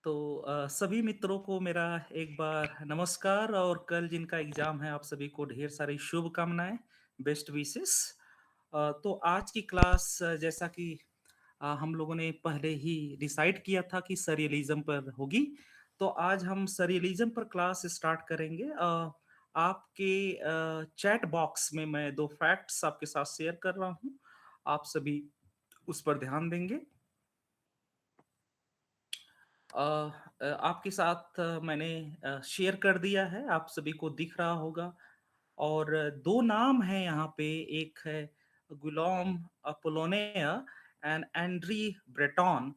सभी मित्रों को मेरा एक बार नमस्कार और कल जिनका एग्जाम है आप सभी को ढेर सारी शुभकामनाएं, बेस्ट विशेस। तो आज की क्लास जैसा कि हम लोगों ने पहले ही डिसाइड किया था कि सरियलिज्म पर होगी। तो आज हम सरियलिज्म पर क्लास स्टार्ट करेंगे। आपके चैट बॉक्स में मैं दो फैक्ट्स आपके साथ शेयर कर रहा हूँ। आप सभी उस पर ध्यान देंगे। अ आपके साथ मैंने शेयर कर दिया है, आप सभी को दिख रहा होगा। और 2 नाम हैं यहाँ पे, एक है गुलाम अपोलोनिया एंड एंड्री ब्रेटॉन।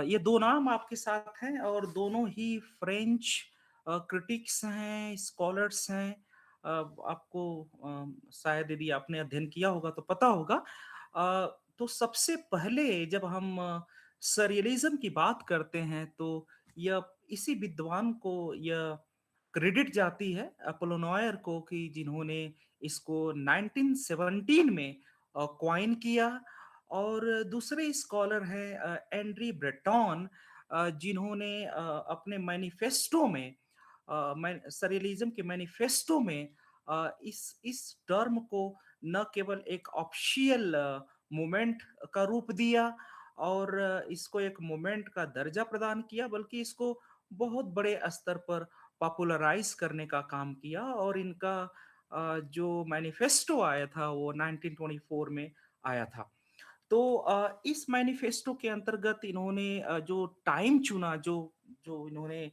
ये 2 नाम आपके साथ हैं और दोनों ही फ्रेंच क्रिटिक्स हैं, स्कॉलर्स हैं। आपको शायद यदि आपने अध्ययन किया होगा तो पता होगा। तो सबसे पहले जब हम सरियलिज्म की बात करते हैं तो यह इसी विद्वान को यह क्रेडिट जाती है, अपोलोनोयर को, कि जिन्होंने इसको 1917 में कॉइन किया। और दूसरे स्कॉलर हैं एंड्री ब्रेटॉन, जिन्होंने अपने मैनिफेस्टो में सरियलिज्म के मैनिफेस्टो में इस टर्म को न केवल एक ऑफिशियल मूवमेंट का रूप दिया और इसको एक मूवमेंट का दर्जा प्रदान किया, बल्कि इसको बहुत बड़े स्तर पर पॉपुलराइज करने का काम किया। और इनका जो मैनिफेस्टो आया था वो 1924 में आया था। तो इस मैनिफेस्टो के अंतर्गत इन्होंने जो टाइम चुना, जो जो इन्होंने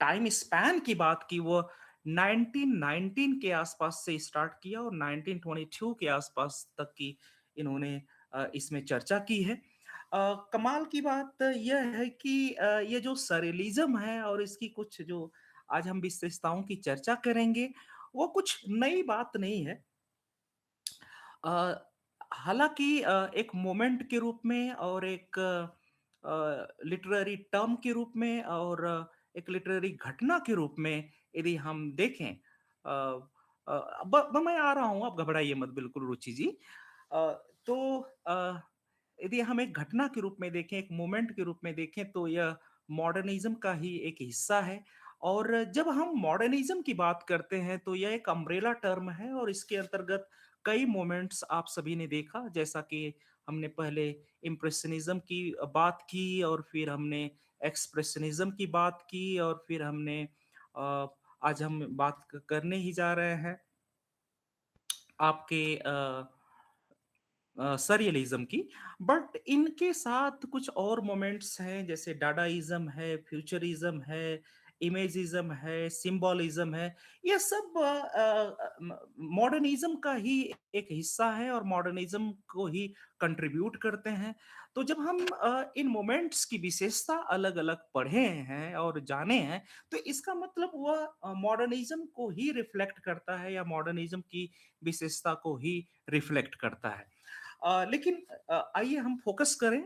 टाइम स्पैन की की, वो 1919 के आसपास से स्टार्ट किया और 1922 के आसपास तक की इन्होंने इसमें चर्चा की है। कमाल की बात यह है कि ये जो सरेलिज्म है और इसकी कुछ जो आज हम विशेषताओं की चर्चा करेंगे, वो कुछ नई बात नहीं है। अ, हालाँकि एक मोमेंट के रूप में और एक लिटरेरी टर्म के रूप में और एक लिटरेरी घटना के रूप में यदि हम देखें, अ मैं आ रहा हूँ, आप घबराइए मत बिल्कुल रुचि जी। अ, तो यदि हम एक घटना के रूप में देखें, एक मोमेंट के रूप में देखें, तो यह मॉडर्निज़्म का ही एक हिस्सा है। और जब हम मॉडर्निज़्म की बात करते हैं तो यह एक अम्ब्रेला टर्म है और इसके अंतर्गत कई मोमेंट्स आप सभी ने देखा, जैसा कि हमने पहले इम्प्रेशनिज्म की बात की और फिर हमने एक्सप्रेशनिज्म की बात की और फिर हमने आज हम बात करने ही जा रहे हैं आपके सररियलिज्म की। बट इनके साथ कुछ और मोमेंट्स हैं, जैसे डाडाइज्म है, फ्यूचरिज्म है, इमेजिज्म है, सिंबोलिज्म है। ये सब मॉडर्निज्म का ही एक हिस्सा है और मॉडर्निज्म को ही कंट्रीब्यूट करते हैं। तो जब हम इन मोमेंट्स की विशेषता अलग-अलग पढ़े हैं और जाने हैं, तो इसका मतलब वह मॉडर्निज्म को ही रिफ्लेक्ट करता है या मॉडर्निज्म की विशेषता को ही रिफ्लेक्ट करता है। लेकिन आइए हम फोकस करें।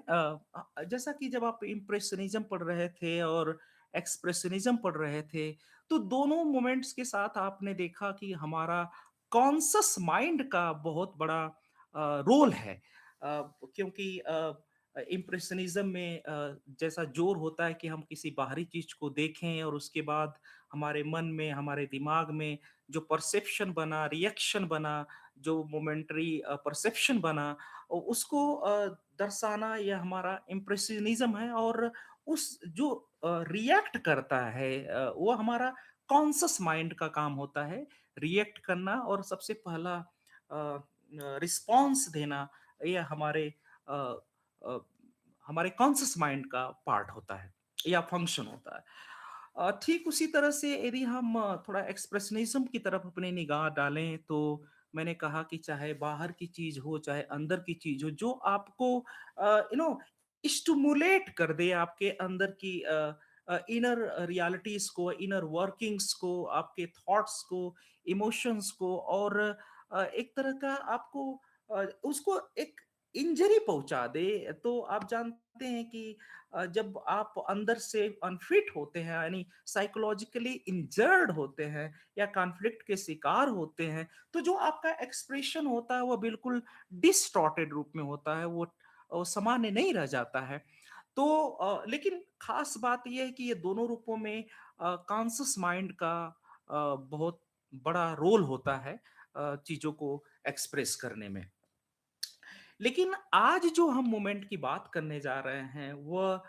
जैसा कि जब आप इम्प्रेशनिज्म पढ़ रहे थे और एक्सप्रेशनिज्म पढ़ रहे थे, तो दोनों मोमेंट्स के साथ आपने देखा कि हमारा कॉन्शस माइंड का बहुत बड़ा रोल है। क्योंकि इम्प्रेशनिज्म में जैसा जोर होता है कि हम किसी बाहरी चीज को देखें और उसके बाद हमारे मन में, हमारे दिमाग में जो परसेप्शन बना, रिएक्शन बना, जो मोमेंटरी परसेप्शन बना, उसको दर्शाना, यह हमारा इम्प्रेशनिज्म है। और उस जो रिएक्ट करता है, वो हमारा कॉन्शस माइंड का काम होता है, रिएक्ट करना और सबसे पहला रिस्पॉन्स देना। यह अ, अ, हमारे कॉन्शस माइंड का पार्ट होता है या फंक्शन होता है। ठीक उसी तरह से यदि हम थोड़ा एक्सप्रेशनिज्म की तरफ अपनी निगाह डालें, तो मैंने कहा कि चाहे बाहर की चीज हो, चाहे अंदर की चीज हो, जो आपको स्टिमुलेट कर दे आपके अंदर की इनर रियलिटीज को, इनर वर्किंग्स को, आपके थॉट्स को, इमोशंस को, और एक तरह का आपको उसको एक इंजरी पहुंचा दे। तो आप जानते हैं कि जब आप अंदर से अनफिट होते हैं, यानी साइकोलॉजिकली इंजर्ड होते हैं या कॉन्फ्लिक्ट के शिकार होते हैं, तो जो आपका एक्सप्रेशन होता है वो बिल्कुल डिस्टॉर्टेड रूप में होता है, वो सामान्य नहीं रह जाता है। तो लेकिन ख़ास बात ये है कि ये दोनों रूपों में कॉन्शस माइंड का बहुत बड़ा रोल होता है चीज़ों को एक्सप्रेस करने में। लेकिन आज जो हम मोमेंट की बात करने जा रहे हैं वह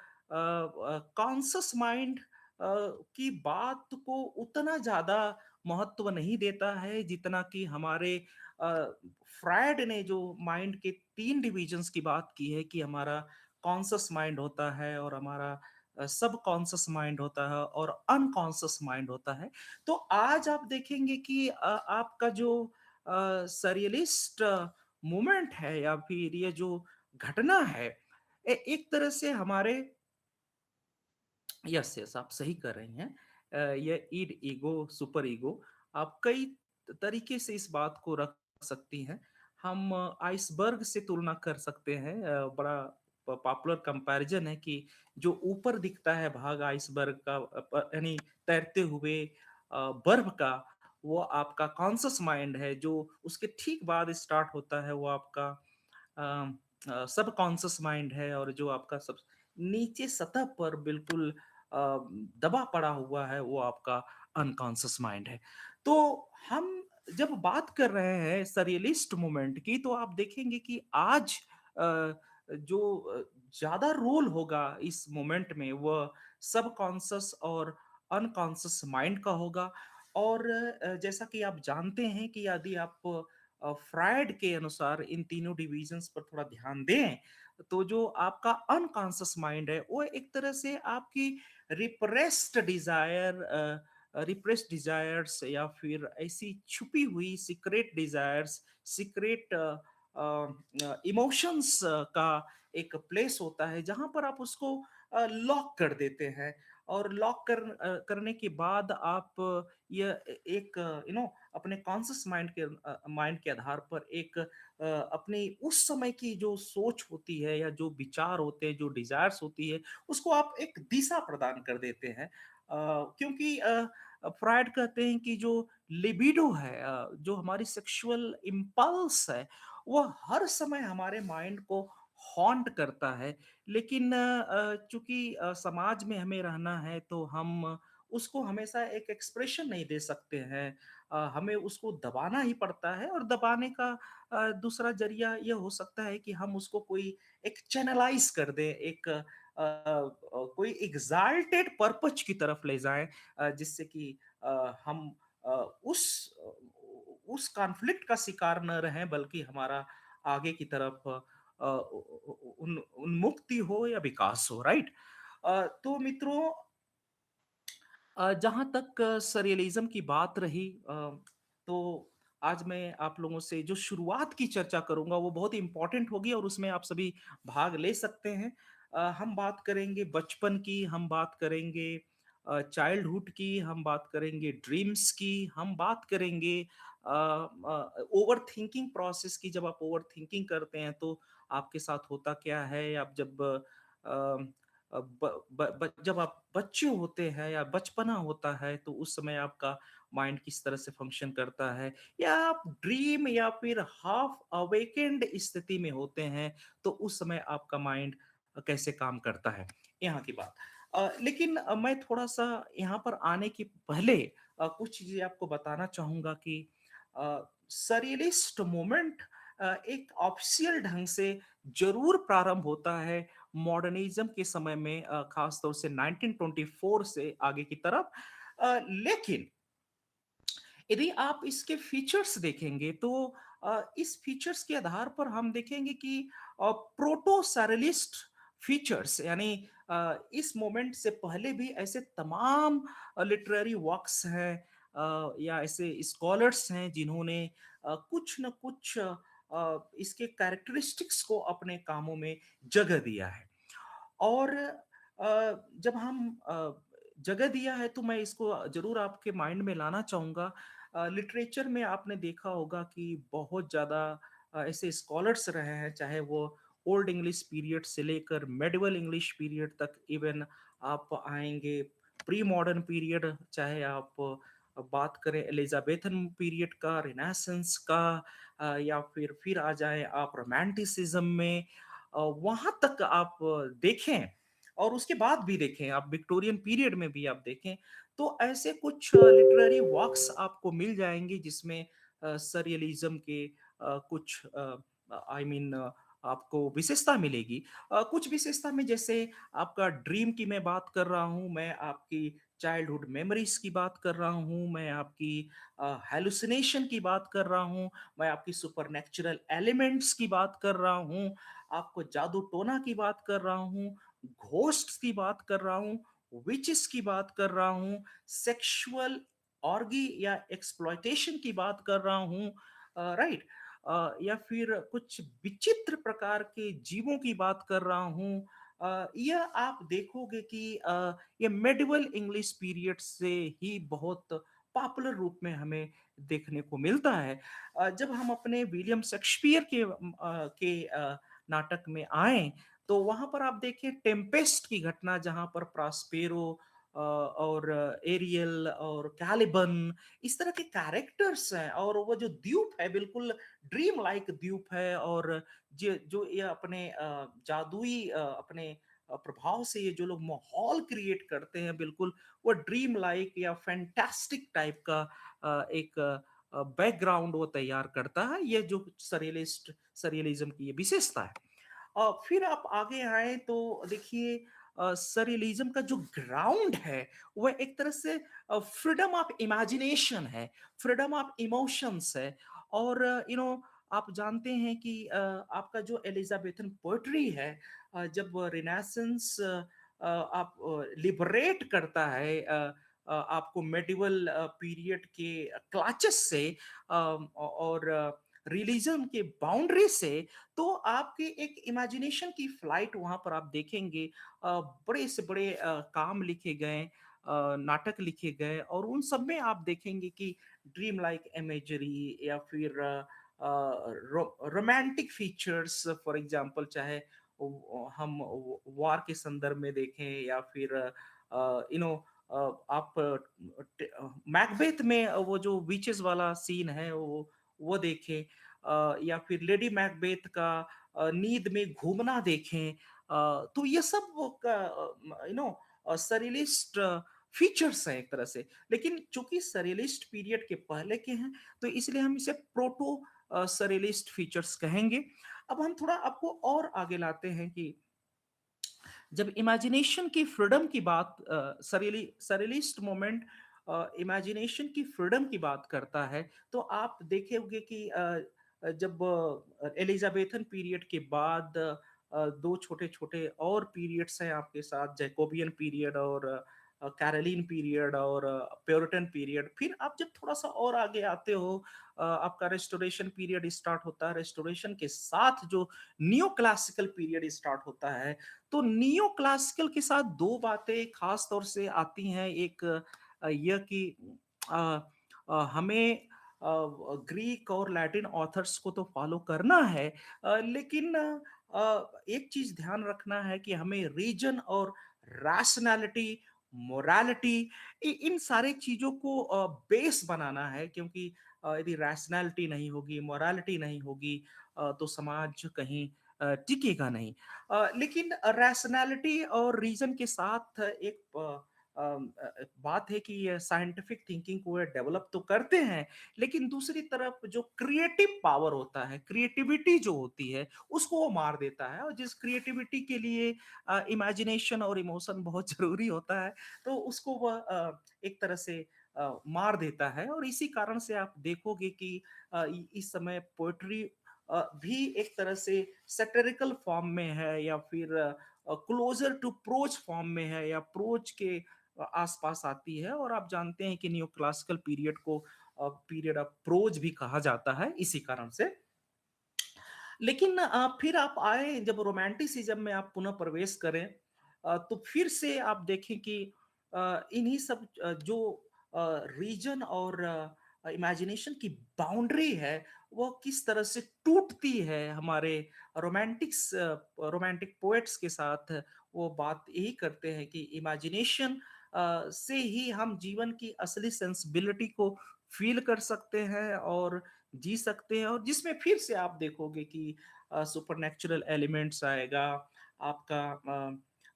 कॉन्शस माइंड की बात को उतना ज़्यादा महत्व नहीं देता है जितना कि हमारे फ्रायड ने जो माइंड के 3 डिविजन्स की बात की है कि हमारा कॉन्शस माइंड होता है और हमारा सबकॉन्शियस माइंड होता है और अनकॉन्शियस माइंड होता है। तो आज आप देखेंगे कि आपका जो सरियलिस्ट मोमेंट है या फिर ये जो घटना है एक तरह से हमारे यस यस आप सही कर रही हैं। ये ईड ईगो सुपर ईगो आप कई तरीके से इस बात को रख सकती हैं। हम आइसबर्ग से तुलना कर सकते हैं। बड़ा पॉपुलर कंपैरिजन है कि जो ऊपर दिखता है भाग आइसबर्ग का यानी तैरते हुए बर्फ का वो आपका कॉन्शस माइंड है। जो उसके ठीक बाद स्टार्ट होता है वो आपका सबकॉन्शियस माइंड है और जो आपका सब नीचे सतह पर बिल्कुल दबा पड़ा हुआ है वो आपका अनकॉन्शियस माइंड है। तो हम जब बात कर रहे हैं सरियलिस्ट मूवमेंट की तो आप देखेंगे कि आज जो ज़्यादा रोल होगा इस मोमेंट में वह सबकॉन्शियस और अनकॉन्शियस माइंड का होगा। और जैसा कि आप जानते हैं कि यदि आप फ्रायड के अनुसार इन तीनों डिविजन्स पर थोड़ा ध्यान दें, तो जो आपका अनकॉन्शियस माइंड है, वो एक तरह से आपकी रिप्रेस्ड डिज़ायर्स या फिर ऐसी छुपी हुई सीक्रेट डिज़ायर्स, सीक्रेट इमोशंस का एक प्लेस होता है, जहाँ पर आप उसको लॉक कर देते हैं और करने के बाद आप ये एक अपने कॉन्शियस माइंड के आधार पर एक अपनी उस समय की जो सोच होती है या जो विचार होते हैं, जो डिज़ायर्स होती है, उसको आप एक दिशा प्रदान कर देते हैं। क्योंकि फ्रॉइड कहते हैं कि जो लिबिडो है जो हमारी सेक्सुअल इम्पल्स है, वो हर समय हमारे माइंड को हॉन्ट करता है। लेकिन चूँकि समाज में हमें रहना है तो हम उसको हमेशा एक एक्सप्रेशन नहीं दे सकते हैं। हमें उसको दबाना ही पड़ता है और दबाने का दूसरा ज़रिया ये हो सकता है कि हम उसको कोई एक चैनलाइज़ कर दें, एक कोई एक्साल्टेड पर्पज़ की तरफ ले जाएँ जिससे कि हम अ, उस उस कॉन्फ्लिक्ट का शिकार न रहें बल्कि हमारा आगे की तरफ उन्मुक्ति हो या विकास हो, राइट? तो मित्रों जहाँ तक सरियलिज़्म की बात रही तो आज मैं आप लोगों से जो शुरुआत की चर्चा करूँगा वो बहुत इम्पोर्टेंट होगी और उसमें आप सभी भाग ले सकते हैं। हम बात करेंगे बचपन की, हम बात करेंगे चाइल्डहुड की, हम बात करेंगे ड्रीम्स की, हम बात करेंगे ओवरथिंकिंग प्रोसेस की। जब आप ओवरथिंकिंग करते हैं तो आपके साथ होता क्या है? आप जब अ ब ब ब जब आप बच्चे होते हैं या बचपना होता है तो उस समय आपका माइंड किस तरह से फंक्शन करता है या आप ड्रीम या फिर हाफ अवेकेंड स्थिति में होते हैं तो उस समय आपका माइंड कैसे काम करता है, यहाँ की बात। लेकिन मैं थोड़ा-सा यहाँ पर आने के पहले कुछ चीज़ें आपको बताना चाहूँगा कि सरियलिस्ट मोमेंट एक ऑफ़िशियल ढंग से ज़रूर प्रारंभ होता है मॉडर्निज़्म के समय में ख़ास तौर से 1924 से आगे की तरफ। लेकिन यदि आप इसके फीचर्स देखेंगे तो इस फीचर्स के आधार पर हम देखेंगे कि प्रोटो सैरेलिस्ट फीचर्स यानी इस मोमेंट से पहले भी ऐसे तमाम लिटरेरी वर्क्स हैं या ऐसे स्कॉलर्स हैं जिन्होंने कुछ न कुछ इसके कैरेक्टरिस्टिक्स को अपने कामों में जगह दिया है। और जब हम जगह दिया है तो मैं इसको ज़रूर आपके माइंड में लाना चाहूँगा। लिटरेचर में आपने देखा होगा कि बहुत ज़्यादा ऐसे स्कॉलर्स रहे हैं, चाहे वो ओल्ड इंग्लिश पीरियड से लेकर मिडीवल इंग्लिश पीरियड तक, इवन आप आएँगे प्री मॉडर्न पीरियड, चाहे आप बात करें एलिज़ाबेथन पीरियड का, रेनेसांस का या फिर आ जाएँ आप रोमांटिसिज़्म में। वहाँ तक आप देखें और उसके बाद भी देखें आप विक्टोरियन पीरियड में भी आप देखें, तो ऐसे कुछ लिटरेरी वर्क्स आपको मिल जाएँगे जिसमें सररियलिज़्म के कुछ आई मीन आपको विशेषता मिलेगी। कुछ विशेषता में जैसे आपका ड्रीम की मैं बात कर रहा हूँ, मैं आपकी चाइल्डहुड मेमोरीज़ की बात कर रहा हूँ, मैं आपकी हैलुसिनेशन की बात कर रहा हूँ, मैं आपकी सुपरनैचुरल एलिमेंट्स की बात कर रहा हूँ, आपको जादू टोना की बात कर रहा हूँ, घोस्ट्स की बात कर रहा हूँ, विचेस की बात कर रहा हूँ, सेक्सुअल ऑर्गी या एक्सप्लॉयटेशन की बात कर रहा हूँ, राइट? या फिर कुछ विचित्र प्रकार के जीवों की बात कर रहा हूँ। यह आप देखोगे कि ये मेडिवल इंग्लिश पीरियड से ही बहुत पॉपुलर रूप में हमें देखने को मिलता है। जब हम अपने विलियम शेक्सपियर के नाटक में आएँ, तो वहाँ पर आप देखिए टेम्पेस्ट की घटना जहाँ पर प्रॉस्पेरो और एरियल और कैलिबन इस तरह के कैरेक्टर्स हैं और वो जो द्वीप है बिल्कुल ड्रीम लाइक द्वीप है और जो ये अपने जादुई अपने प्रभाव से ये जो लोग माहौल क्रिएट करते हैं बिल्कुल वो ड्रीम लाइक या फैंटास्टिक टाइप का एक बैकग्राउंड वो तैयार करता है। ये जो सरियलिज्म की ये विशेषता है। फिर आप आगे आए तो देखिए सरियलिज्म का जो ग्राउंड है वह एक तरह से फ्रीडम ऑफ इमेजिनेशन है, फ्रीडम ऑफ इमोशंस है और आप जानते हैं कि आपका जो एलिजाबेथन पोएट्री है जब रिनेसेंस आप लिबरेट करता है आपको मेडिवल पीरियड के क्लाचेस से और रिलीजन के बाउंड्री से तो आपके एक इमेजिनेशन की फ्लाइट वहाँ पर आप देखेंगे बड़े से बड़े काम लिखे गए नाटक लिखे गए और उन सब में आप देखेंगे कि ड्रीम लाइक इमेजरी या फिर रोमांटिक फीचर्स फॉर एग्जांपल चाहे हम वार के संदर्भ में देखें या फिर यू नो आप मैकबेथ में वो जो बीचेस वाला सीन है वो देखें या फिर लेडी मैकबेथ का नींद में घूमना देखें तो ये सब सरियलिस्ट फीचर्स हैं एक तरह से लेकिन चूंकि सरियलिस्ट पीरियड के पहले के हैं तो इसलिए हम इसे प्रोटो सरियलिस्ट फीचर्स कहेंगे। अब हम थोड़ा आपको और आगे लाते हैं कि जब इमेजिनेशन की फ्रीडम की बात सरियलिस्ट मोमेंट इमेजिनेशन की फ्रीडम की बात करता है तो आप देखेंगे कि जब एलिजाबेथन पीरियड के बाद दो छोटे छोटे और पीरियड्स हैं आपके साथ जैकोबियन पीरियड और कैरोलिन पीरियड और प्योरिटन पीरियड फिर आप जब थोड़ा सा और आगे आते हो आपका रेस्टोरेशन पीरियड स्टार्ट होता है रेस्टोरेशन के साथ जो नियो क्लासिकल पीरियड स्टार्ट होता है तो नियो क्लासिकल के साथ दो बातें खास तौर से आती हैं एक यह कि अ, हमें ग्रीक और लैटिन ऑथर्स को तो फॉलो करना है लेकिन एक चीज ध्यान रखना है कि हमें रीजन और रैशनैलिटी मोरालिटी इन सारे चीजों को बेस बनाना है क्योंकि यदि रैशनैलिटी नहीं होगी मोरालिटी नहीं होगी तो समाज कहीं टिकेगा नहीं लेकिन रैशनैलिटी और रीजन के साथ एक बात है कि ये साइंटिफिक थिंकिंग को डेवलप तो करते हैं लेकिन दूसरी तरफ जो क्रिएटिव पावर होता है क्रिएटिविटी जो होती है उसको वो मार देता है और जिस क्रिएटिविटी के लिए इमेजिनेशन और इमोशन बहुत जरूरी होता है तो उसको वह एक तरह से मार देता है और इसी कारण से आप देखोगे कि इस समय पोएट्री भी एक तरह से सैटिरिकल फॉर्म में है या फिर क्लोजर टू प्रोज फॉर्म में है या प्रोज के आसपास आती है और आप जानते हैं कि नियो क्लासिकल पीरियड को पीरियड ऑफ प्रोज भी कहा जाता है इसी कारण से लेकिन फिर आप आए जब रोमांटिसिज्म में आप पुनः प्रवेश करें तो फिर से आप देखें कि इन्हीं सब जो रीजन और इमेजिनेशन की बाउंड्री है वो किस तरह से टूटती है हमारे रोमांटिक पोएट्स के साथ वो बात यही करते हैं कि इमेजिनेशन से ही हम जीवन की असली सेंसिबिलिटी को फील कर सकते हैं और जी सकते हैं और जिसमें फिर से आप देखोगे कि सुपरनैचुरल एलिमेंट्स आएगा आपका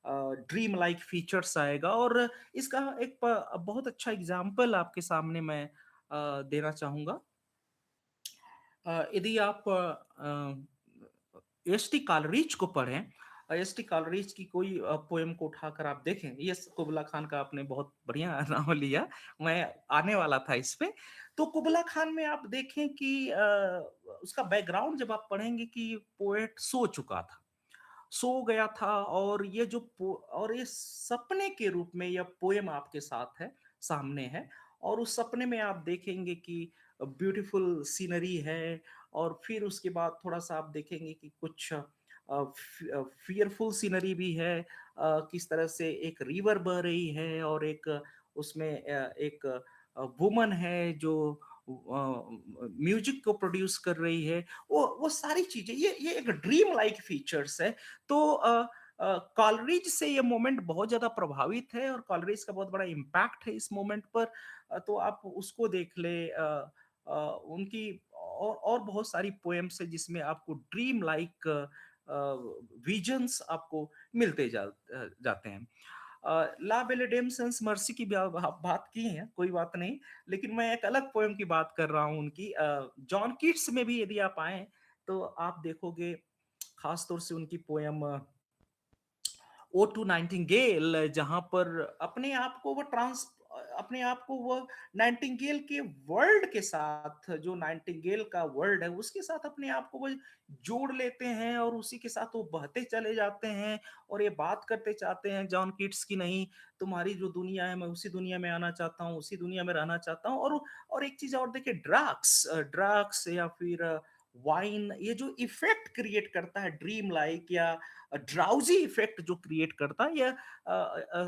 ड्रीम लाइक फीचर्स आएगा। और इसका एक बहुत अच्छा एग्जांपल आपके सामने मैं देना चाहूँगा। यदि आप एस.टी. कॉलरिज को पढ़ें, एस.टी. कॉलरिज की कोई पोएम को उठाकर आप देखें, यस कुबला खान का आपने बहुत बढ़िया नाम लिया, मैं आने वाला था इस पे। तो कुबला खान में आप देखें कि उसका बैकग्राउंड जब आप पढ़ेंगे कि पोएट सो चुका था। सो गया था, और ये जो और ये सपने के रूप में यह पोएम आपके साथ है, सामने है। और उस सपने में आप देखेंगे कि ब्यूटीफुल सीनरी है, और फिर उसके बाद थोड़ा-सा आप देखेंगे कि कुछ फ़ियरफुल सीनरी भी है। किस तरह से एक रिवर बह रही है, और एक उसमें एक वुमन है जो म्यूज़िक को प्रोड्यूस कर रही है। वो सारी चीज़ें, ये एक ड्रीम लाइक फीचर्स है। तो कॉलरिज से ये मोमेंट बहुत ज़्यादा प्रभावित है, और कॉलरिज का बहुत बड़ा इम्पैक्ट है इस मोमेंट पर। तो आप उसको देख लें। उनकी और बहुत सारी पोएम्स है जिसमें आपको ड्रीम लाइक विजन्स आपको मिलते जाते हैं। ला बेले डेमसन्स मर्सी की आप बात की है, कोई बात नहीं। लेकिन मैं एक अलग पोएम की बात कर रहा हूँ उनकी। जॉन कीट्स में भी यदि आप आएँ, तो आप देखोगे खास तौर से उनकी पोएम ओ टू नाइटिंगेल, जहाँ पर अपने आप को वो नाइटिंगेल के वर्ल्ड के साथ, जो नाइटिंगेल का वर्ल्ड है उसके साथ अपने आप को वो जोड़ लेते हैं, और उसी के साथ वो बहते चले जाते हैं। और ये बात करते चाहते हैं जॉन कीट्स की, नहीं तुम्हारी जो दुनिया है मैं उसी दुनिया में आना चाहता हूँ, उसी दुनिया में रहना चाहता हूँ। और एक चीज और देखिए, ड्रग्स या फिर वाइन, ये जो इफेक्ट क्रिएट करता है ड्रीम लाइक या ड्राउजी इफेक्ट जो क्रिएट करता है, यह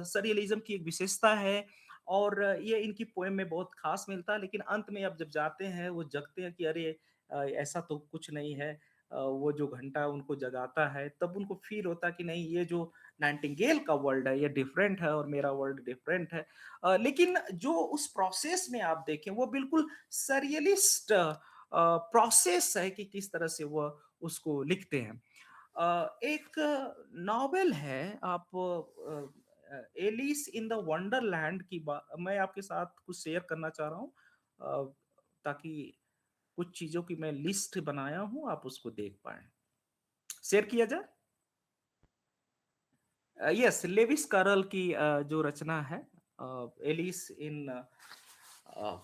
सरियलिज्म की एक विशेषता है। और ये इनकी पोएम में बहुत खास मिलता है। लेकिन अंत में अब जब जाते हैं, वो जगते हैं कि अरे ऐसा तो कुछ नहीं है। वो जो घंटा उनको जगाता है, तब उनको फील होता है कि नहीं, ये जो नाइटिंगेल का वर्ल्ड है ये डिफरेंट है, और मेरा वर्ल्ड डिफरेंट है। लेकिन जो उस प्रोसेस में आप देखें, वो बिल्कुल सरियलिस्ट प्रोसेस है कि किस तरह से वो उसको लिखते हैं। एक नॉवेल है, आप एलिस इन द वंडरलैंड की बात मैं आपके साथ कुछ शेयर करना चाह रहा हूँ, ताकि कुछ चीजों की मैं लिस्ट बनाया हूँ, आप उसको देख पाए। शेयर किया जाए। यस, लेविस कैरल की जो रचना है, एलिस इन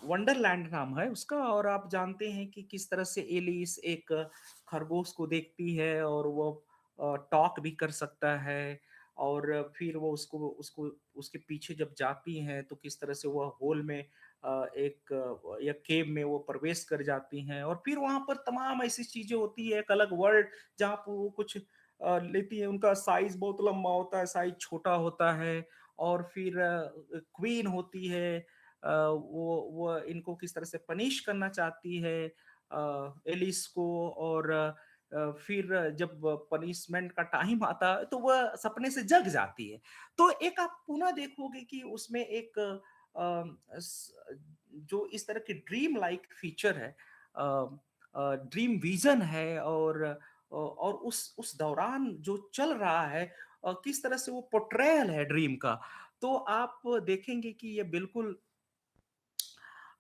वंडरलैंड नाम है उसका। और आप जानते हैं कि किस तरह से एलिस एक खरगोश को देखती है, और वो टॉक भी कर सकता है। और फिर वो उसको उसको उसके पीछे जब जाती हैं, तो किस तरह से वो होल में एक या केव में वो प्रवेश कर जाती हैं, और फिर वहां पर तमाम ऐसी चीजें होती है, एक अलग वर्ल्ड जहाँ पर वो कुछ लेती है। उनका साइज बहुत लंबा होता है, साइज छोटा होता है। और फिर क्वीन होती है, वो इनको किस तरह से पनिश करना चाहती है, एलिस को। और फिर जब पनिशमेंट का टाइम आता है, तो वह सपने से जग जाती है। तो एक आप पुनः देखोगे कि उसमें एक जो इस तरह की ड्रीम लाइक फीचर है, ड्रीम विजन है। और उस दौरान जो चल रहा है, किस तरह से वो पोर्ट्रेयल है ड्रीम का। तो आप देखेंगे कि ये बिल्कुल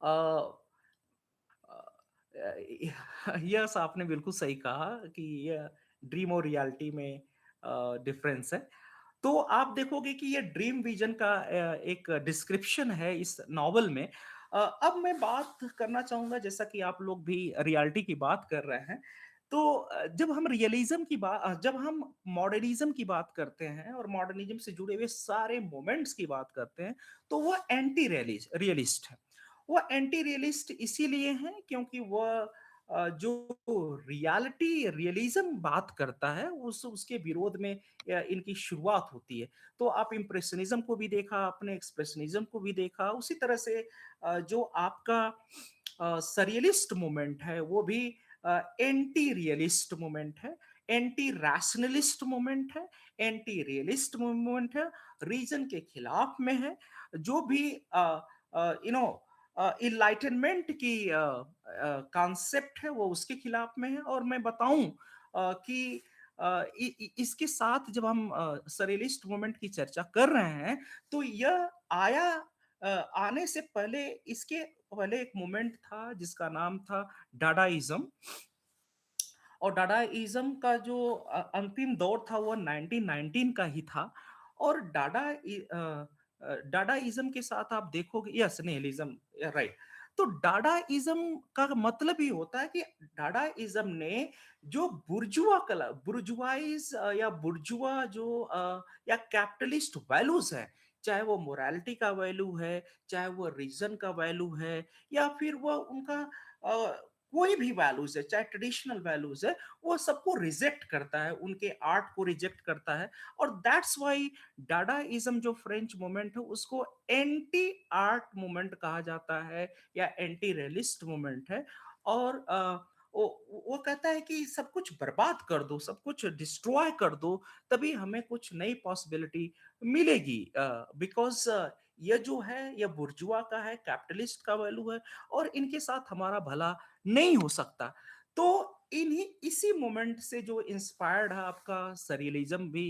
अ, यस, आपने बिल्कुल सही कहा कि ये ड्रीम और रियलिटी में डिफरेंस है। तो आप देखोगे कि ये ड्रीम विजन का एक डिस्क्रिप्शन है इस नॉवल में। अब मैं बात करना चाहूँगा, जैसा कि आप लोग भी रियलिटी की बात कर रहे हैं, तो जब हम मॉडर्निज़्म की बात करते हैं, और मॉडर्निज़्म से जुड़े हुए सारे मोमेंट्स की बात करते हैं, तो वो एंटी रियलिस्ट है। वो एंटी रियलिस्ट इसीलिए हैं क्योंकि वह जो रियलिटी रियलिज्म बात करता है, उस उसके विरोध में इनकी शुरुआत होती है। तो आप इम्प्रेशनिज्म को भी देखा आपने, एक्सप्रेशनिज्म को भी देखा। उसी तरह से जो आपका सरियलिस्ट मूवमेंट है, वो भी एंटी रियलिस्ट मूवमेंट है, एंटी रैशनलिस्ट मूवमेंट है, एंटी रियलिस्ट मूवमेंट है, रीजन के खिलाफ में है। जो भी यू नो इनलाइटनमेंट की कॉन्सेप्ट है, वो उसके खिलाफ में है। और मैं बताऊं कि इसके साथ जब हम सरेलिस्ट मूवमेंट की चर्चा कर रहे हैं, तो यह आया आने से पहले इसके पहले एक मूवमेंट था जिसका नाम था डाडाइज़्म। और डाडाइज़्म का जो अंतिम दौर था वो 1919 का ही था। और डाडाइज़्म के साथ आप देखोगे, यस, निहिलिज़्म, राइट। तो डाडाइज़्म का मतलब ये होता है कि डाडाइज़्म ने जो बुर्जुआइज़ या बुर्जुआ जो या कैपिटलिस्ट वैल्यूज़ हैं, चाहे वो मोरालिटी का वैल्यू है, चाहे वो रीज़न का वैल्यू है, या फिर वो उनका कोई भी वैल्यूज़ है, चाहे ट्रेडिशनल वैल्यूज़ है, वो सबको रिजेक्ट करता है, उनके आर्ट को रिजेक्ट करता है। और दैट्स व्हाई डाडाइज़्म जो फ्रेंच मूवमेंट है उसको एंटी आर्ट मूवमेंट कहा जाता है, या एंटी रियलिस्ट मूवमेंट है। और वो कहता है कि सब कुछ बर्बाद कर दो, सब कुछ डिस्ट्रॉय कर दो, तभी हमें कुछ नई पॉसिबिलिटी मिलेगी। बिकॉज़ ये जो है ये बुर्जुआ का है, कैपिटलिस्ट का वैल्यू है, और इनके साथ हमारा भला नहीं हो सकता। तो इन्हीं इसी मोमेंट से जो इंस्पायर्ड है आपका सरियलिज्म भी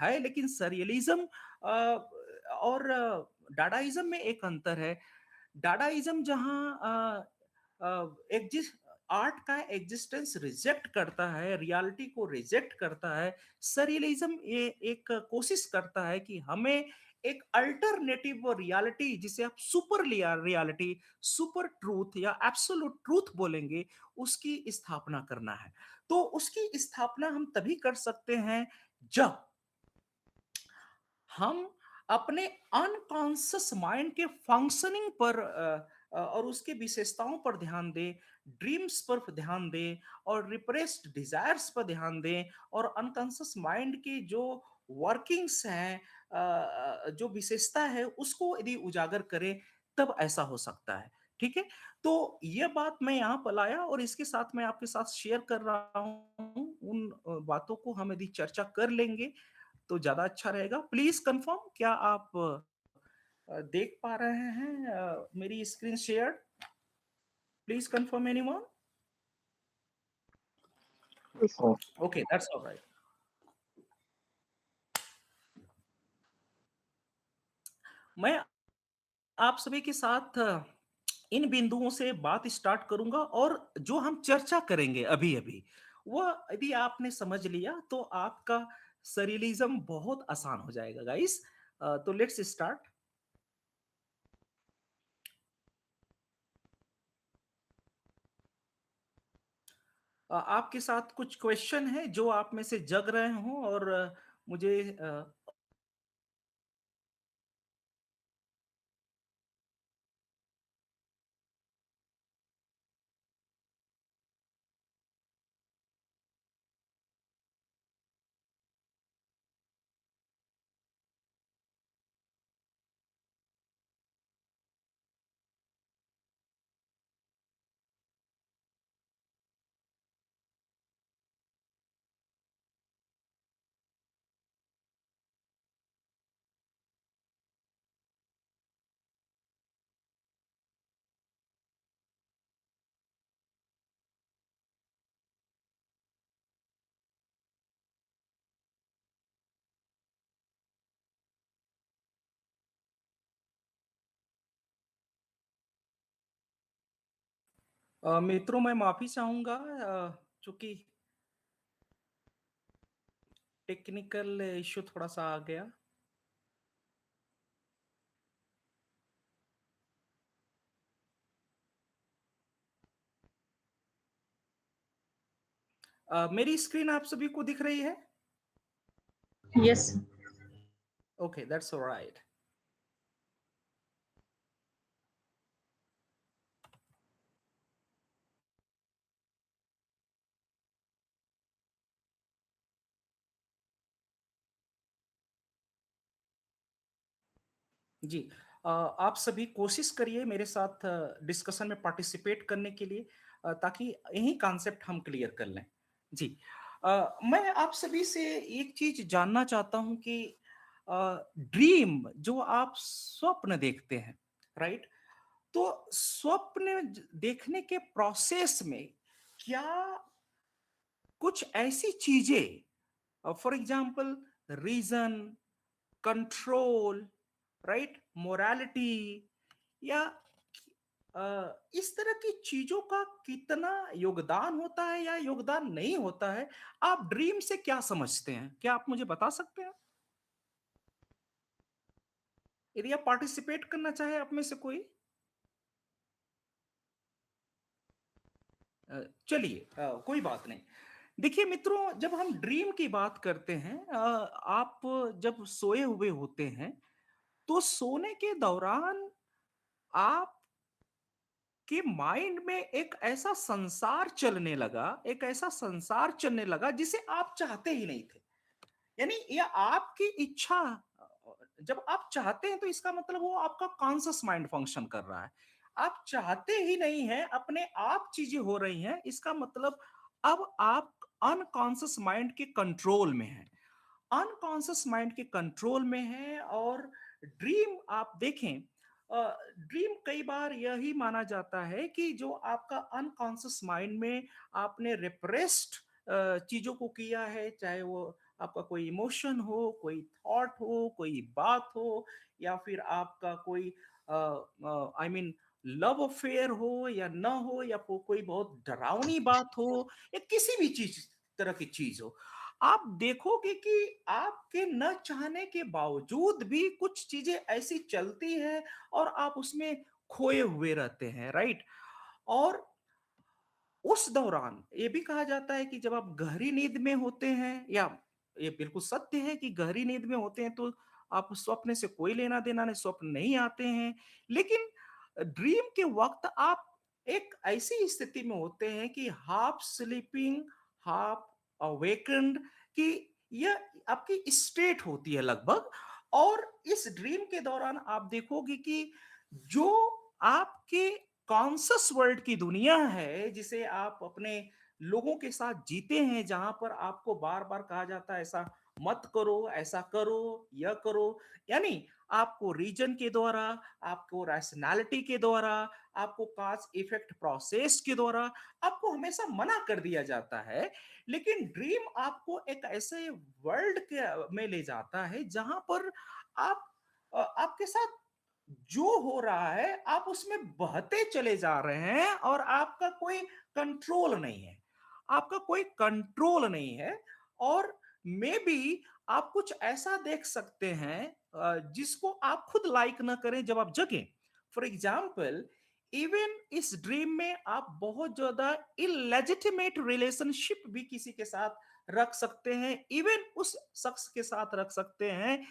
है। लेकिन सरियलिज्म और डाडाइज्म में एक अंतर है। डाडाइज्म जहाँ आर्ट का एग्जिस्टेंस रिजेक्ट करता है, रियलिटी को रिजेक्ट करता है, सरियलिज्म ये एक कोशिश करता है कि हमें एक अल्टरनेटिव रियलिटी, जिसे आप सुपर रियलिटी, सुपर ट्रूथ या एब्सोल्यूट ट्रूथ बोलेंगे, उसकी स्थापना करना है। तो उसकी स्थापना हम तभी कर सकते हैं जब हम अपने अनकॉन्शियस माइंड के फंक्शनिंग पर और उसके विशेषताओं पर ध्यान दें, ड्रीम्स पर ध्यान दें, और रिप्रेस्ड डिजायर्स पर ध्यान दें, और अनकॉन्शियस माइंड की जो वर्किंग्स हैं, जो विशेषता है, उसको यदि उजागर करें, तब ऐसा हो सकता है। ठीक है? तो ये बात मैं यहाँ पर लाया, और इसके साथ मैं आपके साथ शेयर कर रहा हूँ। उन बातों को हम यदि चर्चा कर लेंगे तो ज़्यादा अच्छा रहेगा। प्लीज़ कन्फर्म, क्या आप देख पा रहे हैं मेरी screen shared? Please confirm anyone? Yes, sir. Okay, that's alright. मैं आप सभी के साथ इन बिंदुओं से बात स्टार्ट करूँगा, और जो हम चर्चा करेंगे अभी-अभी, वो यदि आपने समझ लिया तो आपका सरियलिज़्म बहुत आसान हो जाएगा गाइस। तो लेट्स स्टार्ट। आपके साथ कुछ क्वेश्चन है जो आप में से जग रहे हों, और मुझे मित्रों, मैं माफ़ी चाहूँगा, चूँकि टेक्निकल इश्यू थोड़ा-सा आ गया। मेरी स्क्रीन आप सभी को दिख रही है? Yes. Okay, that's alright. जी। आप सभी कोशिश करिए मेरे साथ डिस्कशन में पार्टिसिपेट करने के लिए, ताकि यही कॉन्सेप्ट हम क्लियर कर लें। जी। मैं आप सभी से एक चीज़ जानना चाहता हूँ कि ड्रीम जो आप स्वप्न देखते हैं, राइट? तो स्वप्न देखने के प्रोसेस में क्या कुछ ऐसी चीजें for example reason, control, right, morality, या इस तरह की चीजों का कितना योगदान होता है या योगदान नहीं होता है, आप ड्रीम से क्या समझते हैं? क्या आप मुझे बता सकते हैं? यदि आप पार्टिसिपेट करना चाहे आप में से कोई? चलिए, कोई बात नहीं। देखिए मित्रों, जब हम ड्रीम की बात करते हैं, आप जब सोए हुए होते हैं, तो सोने के दौरान आप के माइंड में एक ऐसा संसार चलने लगा, एक ऐसा संसार चलने लगा जिसे आप चाहते ही नहीं थे। यानी ये आपकी इच्छा, जब आप चाहते हैं तो इसका मतलब वो आपका कॉन्शियस माइंड फंक्शन कर रहा है। आप चाहते ही नहीं हैं, अपने आप चीजें हो रही हैं, इसका मतलब अब आप अनकॉन्शियस माइंड के कंट्रोल में हैं। अनकॉन्शियस माइंड के कंट्रोल में है। और ड्रीम आप देखें, ड्रीम कई बार यही माना जाता है कि जो आपका अनकॉन्शियस माइंड में आपने रिप्रेस्ड चीजों को किया है, चाहे वो आपका कोई इमोशन हो, कोई थॉट हो, कोई बात हो, या फिर आपका कोई आई मीन लव अफेयर हो या ना हो, या कोई बहुत डरावनी बात हो, या किसी भी चीज तरह की चीज हो, आप देखोगे कि आपके न चाहने के बावजूद भी कुछ चीजें ऐसी चलती है और आप उसमें खोए हुए रहते हैं, राइट? और उस दौरान ये भी कहा जाता है कि जब आप गहरी नींद में होते हैं, या ये बिल्कुल सत्य है कि गहरी नींद में होते हैं, तो आप स्वप्न से कोई लेना देना नहीं, स्वप्न नहीं आते हैं। लेकिन ड्रीम के वक्त आप एक ऐसी स्थिति में होते हैं कि हाफ स्लीपिंग, हाफ अवेकन्ड, कि यह आपकी स्टेट होती है लगभग। और इस ड्रीम के दौरान आप देखोगे कि जो आपके कॉन्शस वर्ल्ड की दुनिया है, जिसे आप अपने लोगों के साथ जीते हैं, जहां पर आपको बार बार कहा जाता है ऐसा मत करो, ऐसा करो, यह करो, यानी आपको रीजन के द्वारा, आपको रैशनैलिटी के द्वारा, आपको काज इफेक्ट प्रोसेस के द्वारा आपको हमेशा मना कर दिया जाता है। लेकिन ड्रीम आपको एक ऐसे वर्ल्ड के में ले जाता है जहां पर आप आपके साथ जो हो रहा है आप उसमें बहते चले जा रहे हैं, और आपका कोई कंट्रोल नहीं है, आपका कोई कंट्रोल नहीं है। और मे बी आप कुछ ऐसा देख सकते हैं जिसको आप खुद लाइक ना करें जब आप जगें। फॉर एग्जाम्पल, इवन इस ड्रीम में आप बहुत ज्यादा इलेजिटिमेट रिलेशनशिप भी किसी के साथ रख सकते हैं, इवन उस शख्स के साथ रख सकते हैं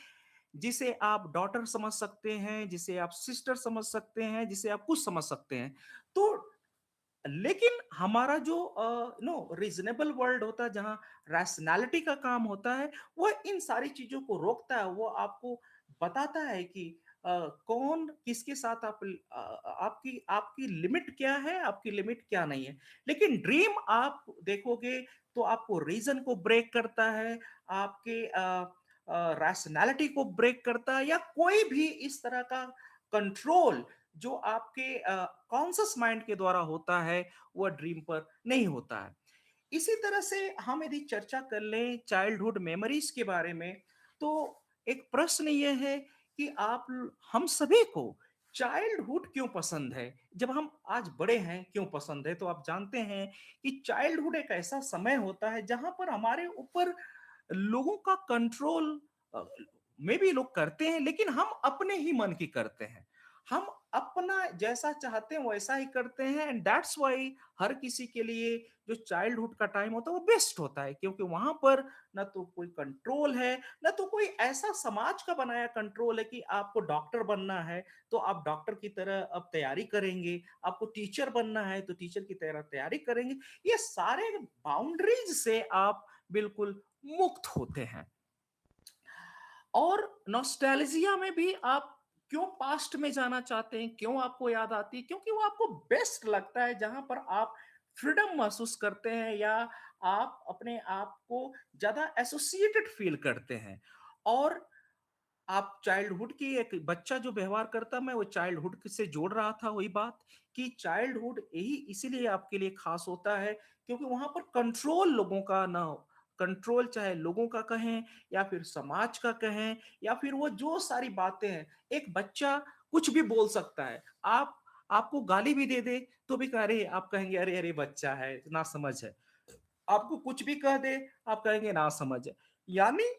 जिसे आप डॉटर समझ सकते हैं, जिसे आप सिस्टर समझ सकते हैं, जिसे आप कुछ समझ सकते हैं। तो लेकिन हमारा जो नो रीजनेबल वर्ल्ड होता है, जहाँ रैशनैलिटी का काम होता है, वह इन सारी चीजों को रोकता है। वो आपको बताता है कि कौन किसके साथ आपकी आपकी लिमिट क्या है, आपकी लिमिट क्या नहीं है। लेकिन ड्रीम आप देखोगे तो आपको रीजन को ब्रेक करता है, आपके रैशनैलिटी को ब्रेक करता है, या कोई भी इस तरह का कंट्रोल जो आपके कॉन्शियस माइंड के द्वारा होता है, वह ड्रीम पर नहीं होता है। इसी तरह से हम यदि चर्चा कर लें चाइल्डहुड मेमोरीज के बारे में, तो एक प्रश्न ये है कि आप हम सभी को चाइल्डहुड क्यों पसंद है? जब हम आज बड़े हैं क्यों पसंद है? तो आप जानते हैं कि चाइल्डहुड एक ऐसा समय होता है जहां पर हमारे ऊपर लोगों का कंट्रोल में भी लोग करते हैं, लेकिन हम अपने ही मन की करते हैं। हम अपना जैसा चाहते हैं वैसा ही करते हैं, एंड दैट्स व्हाई हर किसी के लिए जो चाइल्डहुड का टाइम होता है वो बेस्ट होता है, क्योंकि वहां पर ना तो कोई कंट्रोल है, ना तो कोई ऐसा समाज का बनाया कंट्रोल है कि आपको डॉक्टर बनना है तो आप डॉक्टर की तरह अब तैयारी करेंगे, आपको टीचर बनना है तो टीचर की तरह तैयारी करेंगे। ये सारे बाउंड्रीज से आप बिल्कुल मुक्त होते हैं। और नॉस्टैल्जिया में भी आप क्यों पास्ट में जाना चाहते हैं, क्यों आपको याद आती है? क्योंकि वो आपको बेस्ट लगता है, जहां पर आप फ्रीडम महसूस करते हैं, या आप अपने आप को ज्यादा एसोसिएटेड फील करते हैं। और आप चाइल्डहुड की एक बच्चा जो व्यवहार करता, मैं वो चाइल्डहुड से जोड़ रहा था वही बात, कि चाइल्डहुड यही इसीलिए आपके लिए खास होता है क्योंकि वहां पर कंट्रोल लोगों का ना कंट्रोल चाहे लोगों का कहें या फिर समाज का कहें या फिर वो जो सारी बातें हैं, एक बच्चा कुछ भी बोल सकता है। आपको गाली भी दे दे तो भी कह रहे आप कहेंगे अरे, अरे बच्चा है, ना समझ है। आपको कुछ भी कह दे, आप कहेंगे ना समझ है। यानी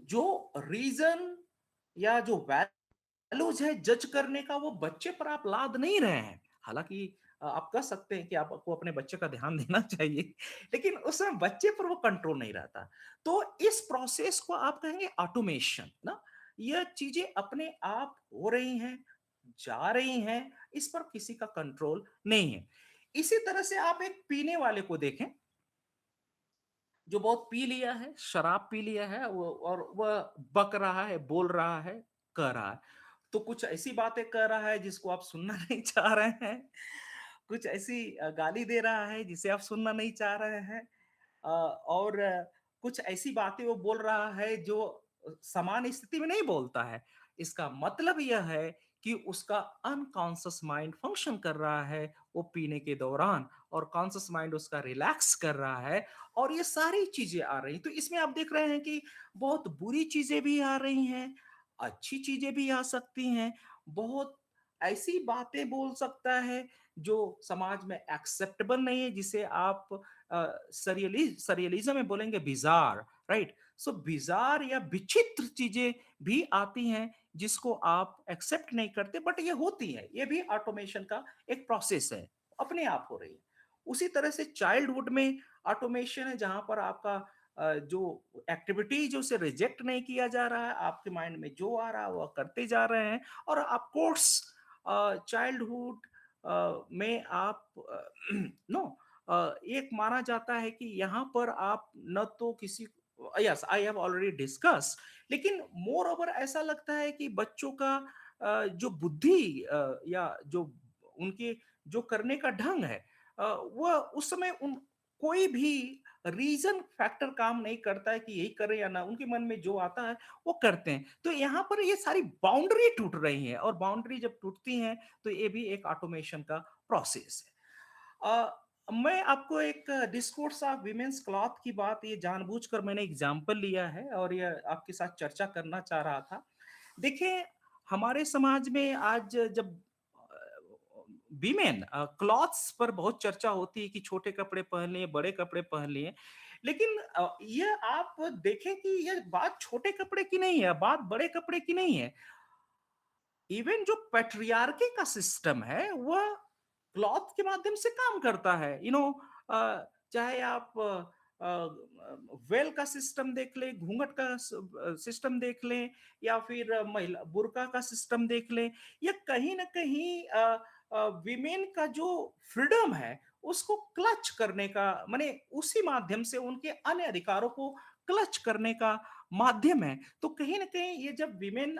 जो रीज़न या जो वैल्यूज़ है जज करने का वो बच्चे पर आप लाद नहीं रहे हैं। हालाँकि आप कह सकते हैं कि आपको अपने बच्चे का ध्यान देना चाहिए, लेकिन उस समय बच्चे पर वो कंट्रोल नहीं रहता। तो इस प्रोसेस को आप कहेंगे ऑटोमेशन ना? ये चीज़ें अपने आप हो रही हैं, जा रही हैं, इस पर किसी का कंट्रोल नहीं है। इसी तरह से आप एक पीने वाले को देखें जो बहुत पी लिया है, शराब पी लिया है वो और वह बक रहा है, बोल रहा है, कह रहा है। तो कुछ ऐसी बातें कह रहा है जिसको आप सुनना नहीं चाह रहे हैं, कुछ ऐसी गाली दे रहा है जिसे आप सुनना नहीं चाह रहे हैं और कुछ ऐसी बातें वो बोल रहा है जो सामान्य स्थिति में नहीं बोलता है। इसका मतलब यह है कि उसका अनकॉन्शियस माइंड फंक्शन कर रहा है वो पीने के दौरान और कॉन्शियस माइंड उसका रिलैक्स कर रहा है और ये सारी चीजें आ रही तो इसमें आप देख रहे हैं कि बहुत बुरी चीजें भी आ रही हैं, अच्छी चीजें भी आ सकती हैं, बहुत ऐसी बातें बोल सकता है जो समाज में एक्सेप्टेबल नहीं है जिसे आप सरियलिज्म में बोलेंगे बिजार, राइट? सो बिजार या विचित्र चीजें भी आती हैं जिसको आप एक्सेप्ट नहीं करते बट ये होती है, ये भी ऑटोमेशन का एक प्रोसेस है, अपने आप हो रही है। उसी तरह से चाइल्डहुड में ऑटोमेशन है जहां पर आपका जो एक्टिविटी जो उसे रिजेक्ट नहीं किया जा रहा है, आपके माइंड में जो आ रहा है वो करते जा रहे हैं और ऑफ कोर्स चाइल्डहुड में आप नो एक माना जाता है कि यहाँ पर आप न तो किसी yes I have already discuss लेकिन मोर ओवर ऐसा लगता है कि बच्चों का जो बुद्धि या जो उनके जो करने का ढंग है वह उस समय उन कोई भी रीजन फैक्टर काम नहीं करता है कि यही करें या ना उनके मन में जो आता है वो करते हैं तो यहाँ पर ये सारी बाउंड्री टूट रही है और बाउंड्री जब टूटती हैं तो ये भी एक ऑटोमेशन का प्रोसेस है मैं आपको एक डिस्कोर्स ऑफ विमेंस क्लॉथ की बात ये जानबूझकर मैंने एग्जांपल लिया है और ये आपके साथ चर्चा करना चाह रहा था देखिए हमारे समाज में आज जब वीमेन क्लॉथ्स पर बहुत चर्चा होती है कि छोटे कपड़े पहन लिए बड़े कपड़े पहन लिए लेकिन ये आप देखें कि ये बात छोटे कपड़े की नहीं है बात बड़े कपड़े की नहीं है इवन जो पैट्रियार्की का सिस्टम है वह क्लॉथ के माध्यम से काम करता है चाहे आप वेल का सिस्टम देख लें घूंघट का सिस्टम देख लें या फिर महिला बुर्का का सिस्टम देख लें या कहीं ना कहीं विमेन का जो फ्रीडम है उसको क्लच करने का माने उसी माध्यम से उनके अन्य अधिकारों को क्लच करने का माध्यम है तो कहीं ना कहीं ये जब विमेन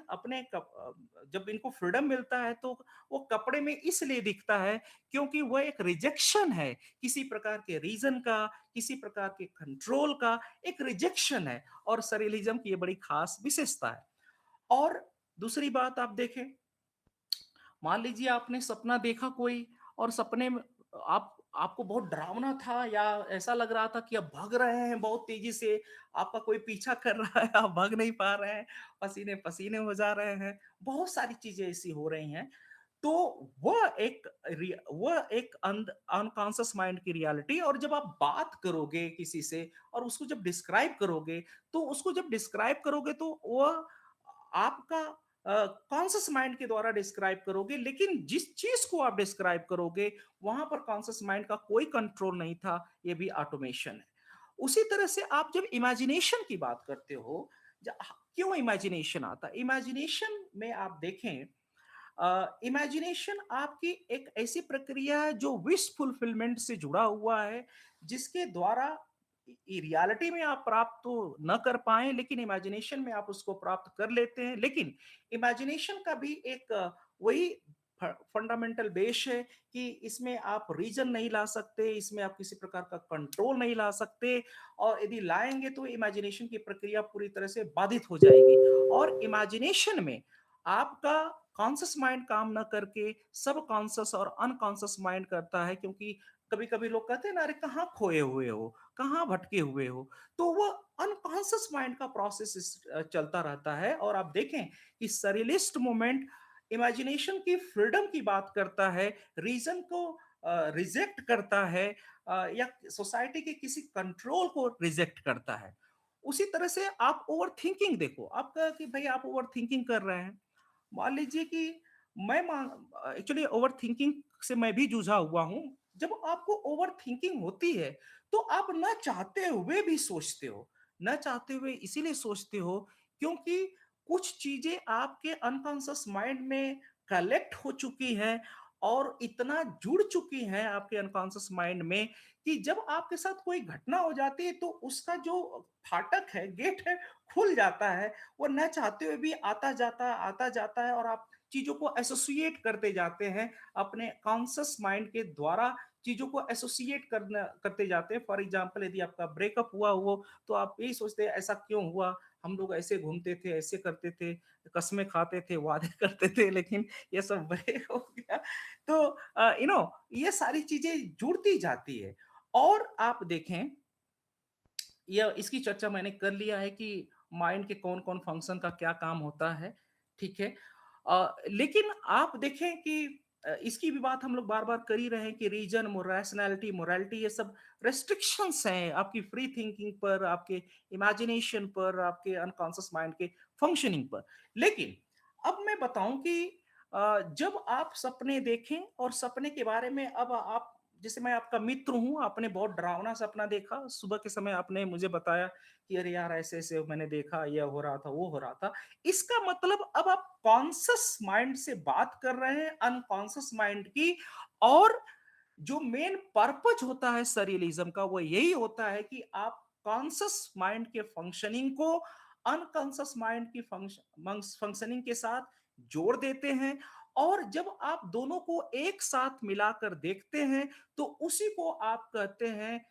जब इनको फ्रीडम मिलता है तो वो कपड़े में इसलिए दिखता है क्योंकि वह एक रिजेक्शन है किसी प्रकार के रीजन का किसी प्रकार के कंट्रोल का एक रिजेक्शन है और सरियलिज्म की ये बड़ी खास विशेषता है और दूसरी बात आप देखें मान लीजिए आपने सपना देखा कोई और सपने में आपको बहुत डरावना था या ऐसा लग रहा था कि आप भाग रहे हैं बहुत तेजी से आपका कोई पीछा कर रहा है आप भाग नहीं पा रहे हैं पसीने पसीने हो जा रहे हैं बहुत सारी चीजें ऐसी हो रही हैं तो वह एक अनकॉन्शियस माइंड की रियलिटी और जब आप बात करोगे किसी से और उसको जब डिस्क्राइब करोगे तो उसको जब डिस्क्राइब करोगे तो वह आपका कॉन्शियस माइंड के द्वारा डिस्क्राइब करोगे लेकिन जिस चीज को आप डिस्क्राइब करोगे वहां पर कॉन्शियस माइंड का कोई कंट्रोल नहीं था ये भी ऑटोमेशन है उसी तरह से आप जब इमेजिनेशन की बात करते हो क्यों इमेजिनेशन आता है इमेजिनेशन में आप देखें इमेजिनेशन आपकी एक ऐसी प्रक्रिया है जो विश फुलफिलमेंट से जुड़ा हुआ है जिसके द्वारा रियलिटी में आप प्राप्त तो न कर पाए लेकिन इमेजिनेशन में आप उसको प्राप्त कर लेते हैं लेकिन इमेजिनेशन का भी एक वही फंडामेंटल बेस है कि इसमें आप रीजन नहीं ला सकते इसमें आप किसी प्रकार का कंट्रोल नहीं ला सकते और यदि लाएंगे तो इमेजिनेशन की प्रक्रिया पूरी तरह से बाधित हो जाएगी और इमेजिनेशन में आपका कॉन्शियस माइंड काम ना करके सब कॉन्शियस और अनकॉन्शियस माइंड करता है क्योंकि कभी-कभी लोग कहते हैं ना, "अरे कहाँ खोए हुए हो? कहाँ भटके हुए हो?" तो वो अनकॉन्शियस माइंड का प्रोसेस चलता रहता है और आप देखें कि सरिलिस्ट मोमेंट इमेजिनेशन की फ्रीडम की बात करता है, रीज़न को रिजेक्ट करता है या सोसाइटी के किसी कंट्रोल को रिजेक्ट करता है। उसी तरह से आप ओवरथिंकिंग देखो, आप कहा कि भई आप ओवरथिंकिंग कर रहे हैं। मान लीजिए कि एक्चुअली ओवरथिंकिंग से मैं भी जूझा हुआ हूँ। जब आपको ओवरथिंकिंग होती है, तो आप ना चाहते हुए भी सोचते हो। ना चाहते हुए इसीलिए सोचते हो क्योंकि कुछ चीज़ें आपके अनकॉन्शियस माइंड में कलेक्ट हो चुकी हैं और इतना जुड़ चुकी हैं आपके अनकॉन्शियस माइंड में कि जब आपके साथ कोई घटना हो जाती है तो उसका जो फाटक है, गेट है, खुल जाता है। वो ना चाहते हुए भी आता जाता है और आप चीज़ों को एसोसिएट करते जाते हैं, अपने कॉन्शियस माइंड के द्वारा चीज़ों को एसोसिएट करना करते जाते हैं। फॉर एग्ज़ाम्पल यदि आपका ब्रेकअप हुआ हो, तो आप यही सोचते हैं ऐसा क्यों हुआ? हम लोग ऐसे घूमते थे, ऐसे करते थे, कस्में खाते थे, वादे करते थे, लेकिन ये सब ब्रेक हो गया। तो ये सारी चीज़ें जुड़ती जाती है और आप देखें या इसकी चर्चा मैंने कर लिया है कि माइंड के कौन-कौन फंक्शन का क्या काम होता है, ठीक है। लेकिन आप देखें कि इसकी भी बात हम लोग बार-बार कर ही रहे हैं कि रीज़न, रैशनैलिटी, मोरालिटी ये सब रिस्ट्रिक्शंस हैं आपकी फ्री थिंकिंग पर, आपके इमेजिनेशन पर, आपके अनकॉन्शियस माइंड के फंक्शनिंग पर। लेकिन अब मैं बताऊँ कि जब आप सपने देखें और सपने के बारे में अब आप जैसे मैं आपका मित्र हूँ, आपने बहुत डरावना सपना देखा, सुबह के समय आपने मुझे बताया कि अरे यार ऐसे-ऐसे मैंने देखा, ये हो रहा था, वो हो रहा था। इसका मतलब अब आप कॉन्शियस माइंड से बात कर रहे हैं अनकॉन्शियस माइंड की और जो मेन पर्पज़ होता है सरियलिज़्म का वो यही होता है कि आप कॉन्शियस माइंड के फंक्शनिंग को अनकॉन्शियस माइंड की फंक्शनिंग के साथ जोड़ देते हैं और जब आप दोनों को एक साथ मिलाकर देखते हैं तो उसी को आप कहते हैं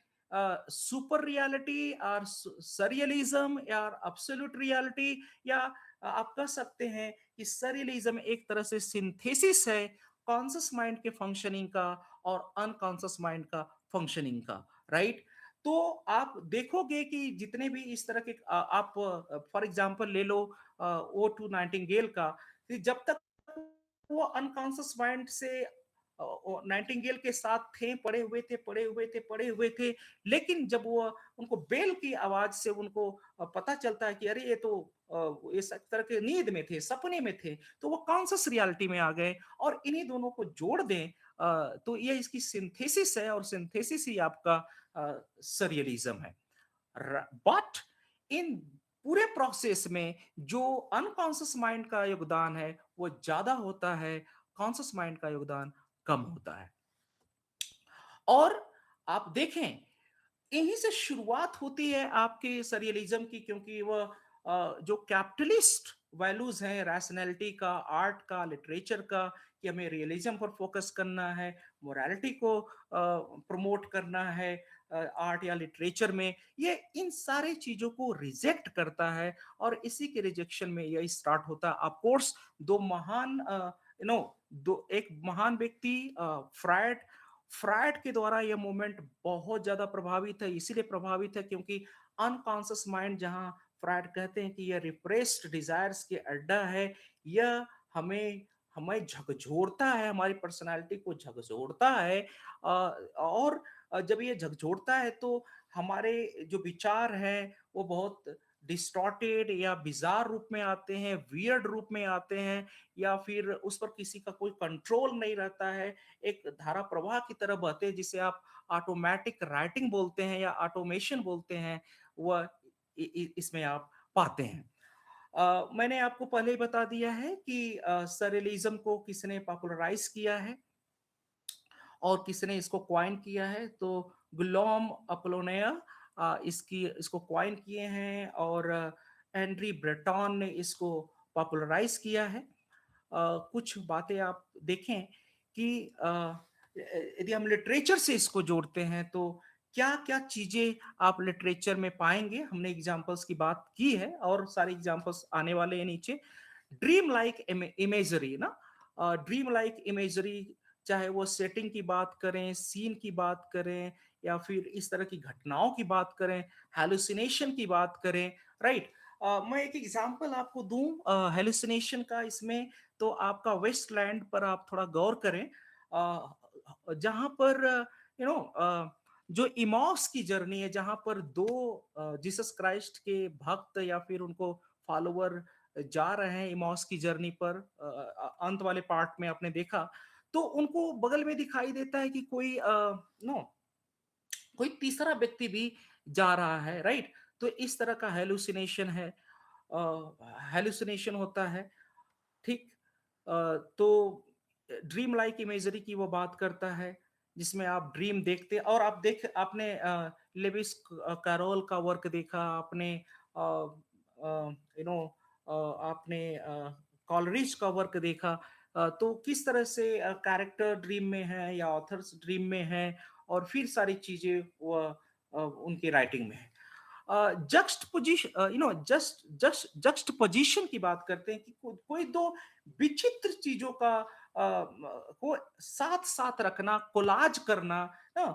सुपर रियलिटी और सरियलिज्म या एब्सोल्यूट रियलिटी या आप कह सकते हैं कि सरियलिज्म एक तरह से सिंथेसिस है कॉन्शियस माइंड के फंक्शनिंग का और अनकॉन्शियस माइंड का फंक्शनिंग का, राइट? तो आप देखोगे कि जितने भी इस तरह के आप फॉर एग्जांपल ले लो ओ टू नाइटिंगेल का कि जब तक वो अनकॉन्शियस माइंड से नाइटिंगेल के साथ थे, पड़े हुए थे, लेकिन जब वो उनको बेल की आवाज से उनको पता चलता है कि अरे ये तो इस तरह के नींद में थे, सपने में थे, तो वो कॉन्शियस रियलिटी में आ गए और इन्हीं दोनों को जोड़ दें तो ये इसकी सिंथेसिस है और सिंथेसिस ही आपका सरियलिज्म है। बट इन पूरे प्रोसेस में जो अनकॉन्शियस माइंड का योगदान है वो ज्यादा होता है, कॉन्शियस माइंड का योगदान कम होता है। और आप देखें इन्हीं से शुरुआत होती है आपके सरियलिज्म की क्योंकि वह जो कैपिटलिस्ट वैल्यूज हैं रैशनैलिटी का, आर्ट का, लिटरेचर का कि हमें रियलिज्म पर फोकस करना है, मोरालिटी को प्रमोट करना है आर्ट या लिटरेचर में, ये इन सारे चीजों को रिजेक्ट करता है और इसी के रिजेक्शन में यही स्टार्ट होता है। ऑफ कोर्स दो महान यू नो दो एक महान व्यक्ति फ्रायड फ्रायड के द्वारा यह मूवमेंट बहुत ज़्यादा प्रभावित है, इसीलिए प्रभावित है क्योंकि अनकॉन्शियस माइंड जहाँ फ्रायड कहते हैं कि यह रिप्रेस्ड डिज़ायर्स के अड्डा है, यह हमें हमें झकझोरता है, हमारी पर्सनैलिटी को झकझोरता है और जब ये झकझोरता है तो हमारे जो विचार हैं, वो बहुत डिस्टॉर्टेड या बिज़ार रूप में आते हैं, वियर्ड रूप में आते हैं या फिर उस पर किसी का कोई कंट्रोल नहीं रहता है। एक धारा प्रवाह की तरह बहते हैं जिसे आप ऑटोमेटिक राइटिंग बोलते हैं या ऑटोमेशन बोलते हैं वह इसमें आप पाते हैं। मैंने आपको पहले ही बता दिया है कि सरेलिज्म को किसने पॉपुलराइज किया है और किसने इसको क्वाइन किया है तो गुलाम अपोलोनिया इसको क्वाइन किए हैं और हेनरी ब्रेटॉन ने इसको पॉपुलराइज किया है। कुछ बातें आप देखें कि यदि हम लिटरेचर से इसको जोड़ते हैं तो क्या-क्या चीज़ें आप लिटरेचर में पाएँगे? हमने एग्ज़ाम्पल्स की बात की है और सारे एग्ज़ाम्पल्स आने वाले हैं नीचे। ड्रीम लाइक इमेजरी ना ड्रीम लाइक इमेजरी चाहे वो सेटिंग की बात करें, सीन की बात करें या फिर इस तरह की घटनाओं की बात करें, हैलुसिनेशन की बात करें, राइट? मैं एक एग्ज़ाम्पल आपको दूँ हैलुसिनेशन का इसमें, तो आपका वेस्टलैंड पर आप थोड़ा गौर करें। जहाँ पर जो इमॉस की जर्नी है, जहाँ पर 2 जीसस क्राइस्ट के भक्त या फिर उनको फॉलोवर जा रहे हैं इमॉस की जर्नी पर, अंत वाले पार्ट में आपने देखा, तो उनको बगल में दिखाई देता है कि कोई नो कोई तीसरा व्यक्ति भी जा रहा है, राइट? तो इस तरह का हैलुसिनेशन है, हैलुसिनेशन होता है, ठीक? तो ड्रीम लाइक इमेजरी की वो बात करता है, जिसमें आप ड्रीम देखते और आपने लेविस कैरोल का वर्क देखा, आपने आपने कॉलरिज का वर्क देखा, तो किस तरह से कैरेक्टर ड्रीम में है या ऑथर्स ड्रीम में है और फिर सारी चीज़ें वो उनकी राइटिंग में है। जक्स्टपोजिशन की बात करते हैं कि कोई 2 विचित्र चीज़ों का को साथ-साथ रखना, कोलाज करना, ना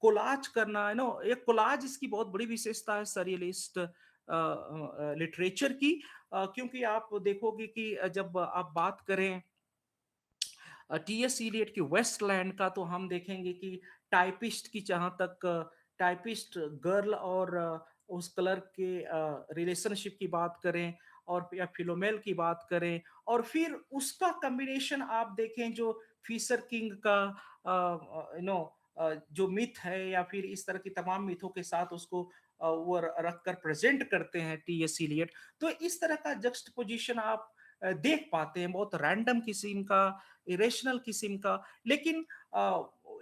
कोलाज करना, ये कोलाज इसकी बहुत बड़ी विशेषता है सररियलिस्ट लिटरेचर की, क्योंकि आप देखोगे कि जब आप बात करें टीएस इलियट की वेस्टलैंड का, तो हम देखेंगे कि टाइपिस्ट की जहाँ तक टाइपिस्ट गर्ल और उस क्लर्क के रिलेशनशिप की बात करें और या फिलोमेल की बात करें और फिर उसका कॉम्बिनेशन आप देखें जो फिशर किंग का जो मिथ है या फिर इस तरह की तमाम मिथों के साथ उसको वो रख कर प्रेजेंट करते हैं टीएस इलियट। तो इस तरह का जक्स्टपोजिशन आप देख पाते हैं, बहुत रैंडम किस्म का, इरेशनल किस्म का, लेकिन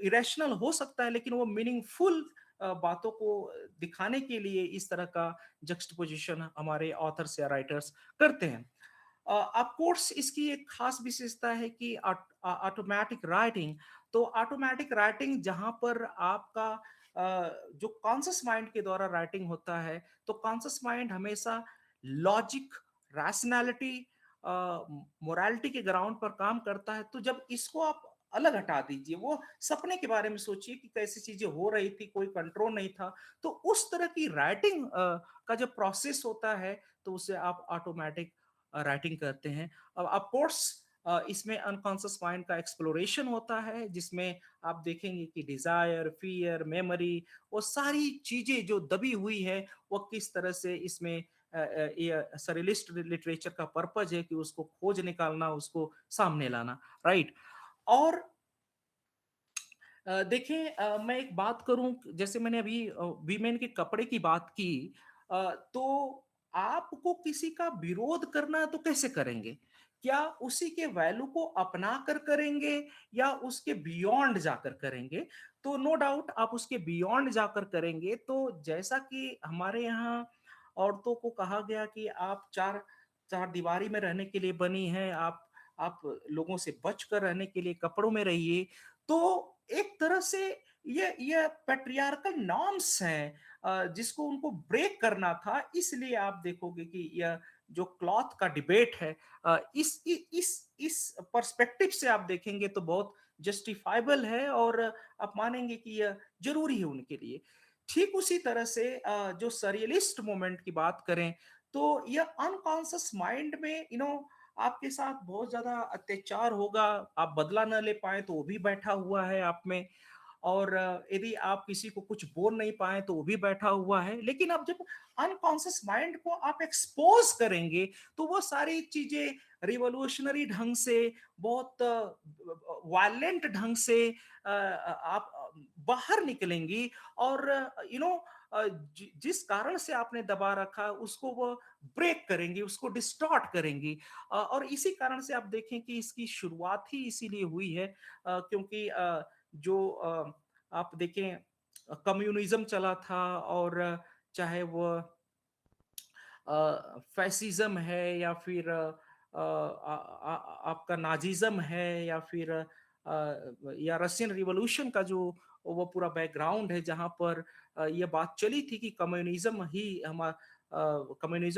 इरेशनल हो सकता है लेकिन वो मीनिंगफुल बातों को दिखाने के लिए इस तरह का जक्स्टपोजिशन हमारे ऑथर्स या राइटर्स करते हैं। ऑफ कोर्स इसकी एक खास विशेषता है कि ऑटोमेटिक राइटिंग, तो ऑटोमेटिक राइटिंग जहाँ पर आपका जो कॉन्शियस माइंड के द्वारा राइटिंग होता है, तो कॉन्शियस माइंड हमेशा लॉजिक, रैशनैलिटी, मोरालिटी के ग्राउंड पर काम करता है। तो जब इसको आप अलग हटा दीजिए, वो सपने के बारे में सोचिए कि कैसी चीजें हो रही थी, कोई कंट्रोल नहीं था, तो उस तरह की राइटिंग का जो प्रोसेस होता है, तो उसे आप ऑटोमेटिक राइटिंग करते हैं। अब ऑफ कोर्स इसमें अनकॉन्शियस माइंड का एक्सप्लोरेशन होता है, जिसमें आप देखेंगे कि डिजायर, फियर, मेमोरी, वो सारी चीजें जो दबी हुई है, वो किस तरह से इसमें ये सरिलिस्ट लिटरेचर का पर्पज है कि उसको खोज निकालना, उसको सामने लाना, राइट? और देखें, मैं एक बात करूं, जैसे मैंने अभी वीमेन के कपड़े की बात की, तो आपको किसी का विरोध करना तो कैसे करेंगे? क्या उसी के वैल्यू को अपना कर करेंगे या उसके बियॉन्ड जाकर करेंगे? तो नो डाउट आप उसके बियॉन्ड जाकर करेंगे। तो जैसा कि हमारे यहाँ औरतों को कहा गया कि आप चार चार दीवारी में रहने के लिए बनी हैं, आप लोगों से बचकर रहने के लिए कपड़ों में रहिए। तो एक तरह से ये पैट्रियार्कल नॉर्म्स हैं, जिसको उनको ब्रेक करना था, इसलिए आप देखोगे कि यह जो क्लॉथ का डिबेट है, इस पर्सपेक्टिव से आप देखेंगे तो बहुत जस्टिफाइबल है और आप मानेंगे कि यह जरूरी है उनके लिए। ठीक उसी तरह से जो सरियलिस्ट मोमेंट की बात करें, तो यह अनकॉन्शियस माइंड में आपके साथ बहुत ज्यादा अत्याचार होगा, आप बदला न ले पाए तो वो भी बैठा हुआ है आप में, और यदि आप किसी को कुछ बोल नहीं पाए तो वो भी बैठा हुआ है। लेकिन अब जब अनकॉन्शियस माइंड को आप एक्सपोज करेंगे, तो वो सारी चीजें रिवोल्यूशनरी ढंग से, बहुत वायलेंट ढंग से आप बाहर निकलेंगी और जिस कारण से आपने दबा रखा है, उसको वो ब्रेक करेंगी, उसको डिस्टॉर्ट करेंगी। और इसी कारण से आप देखें कि इसकी शुरुआत ही इसीलिए हुई है, क्योंकि जो आप देखें कम्युनिज्म चला था, और चाहे वो फैसिज्म है या फिर आपका नाजिज्म है या फिर या रशियन रिवॉल्यूशन का जो वो पूरा बैकग्राउंड है, जहाँ पर ये बात चली थी कि कम्युनिज्म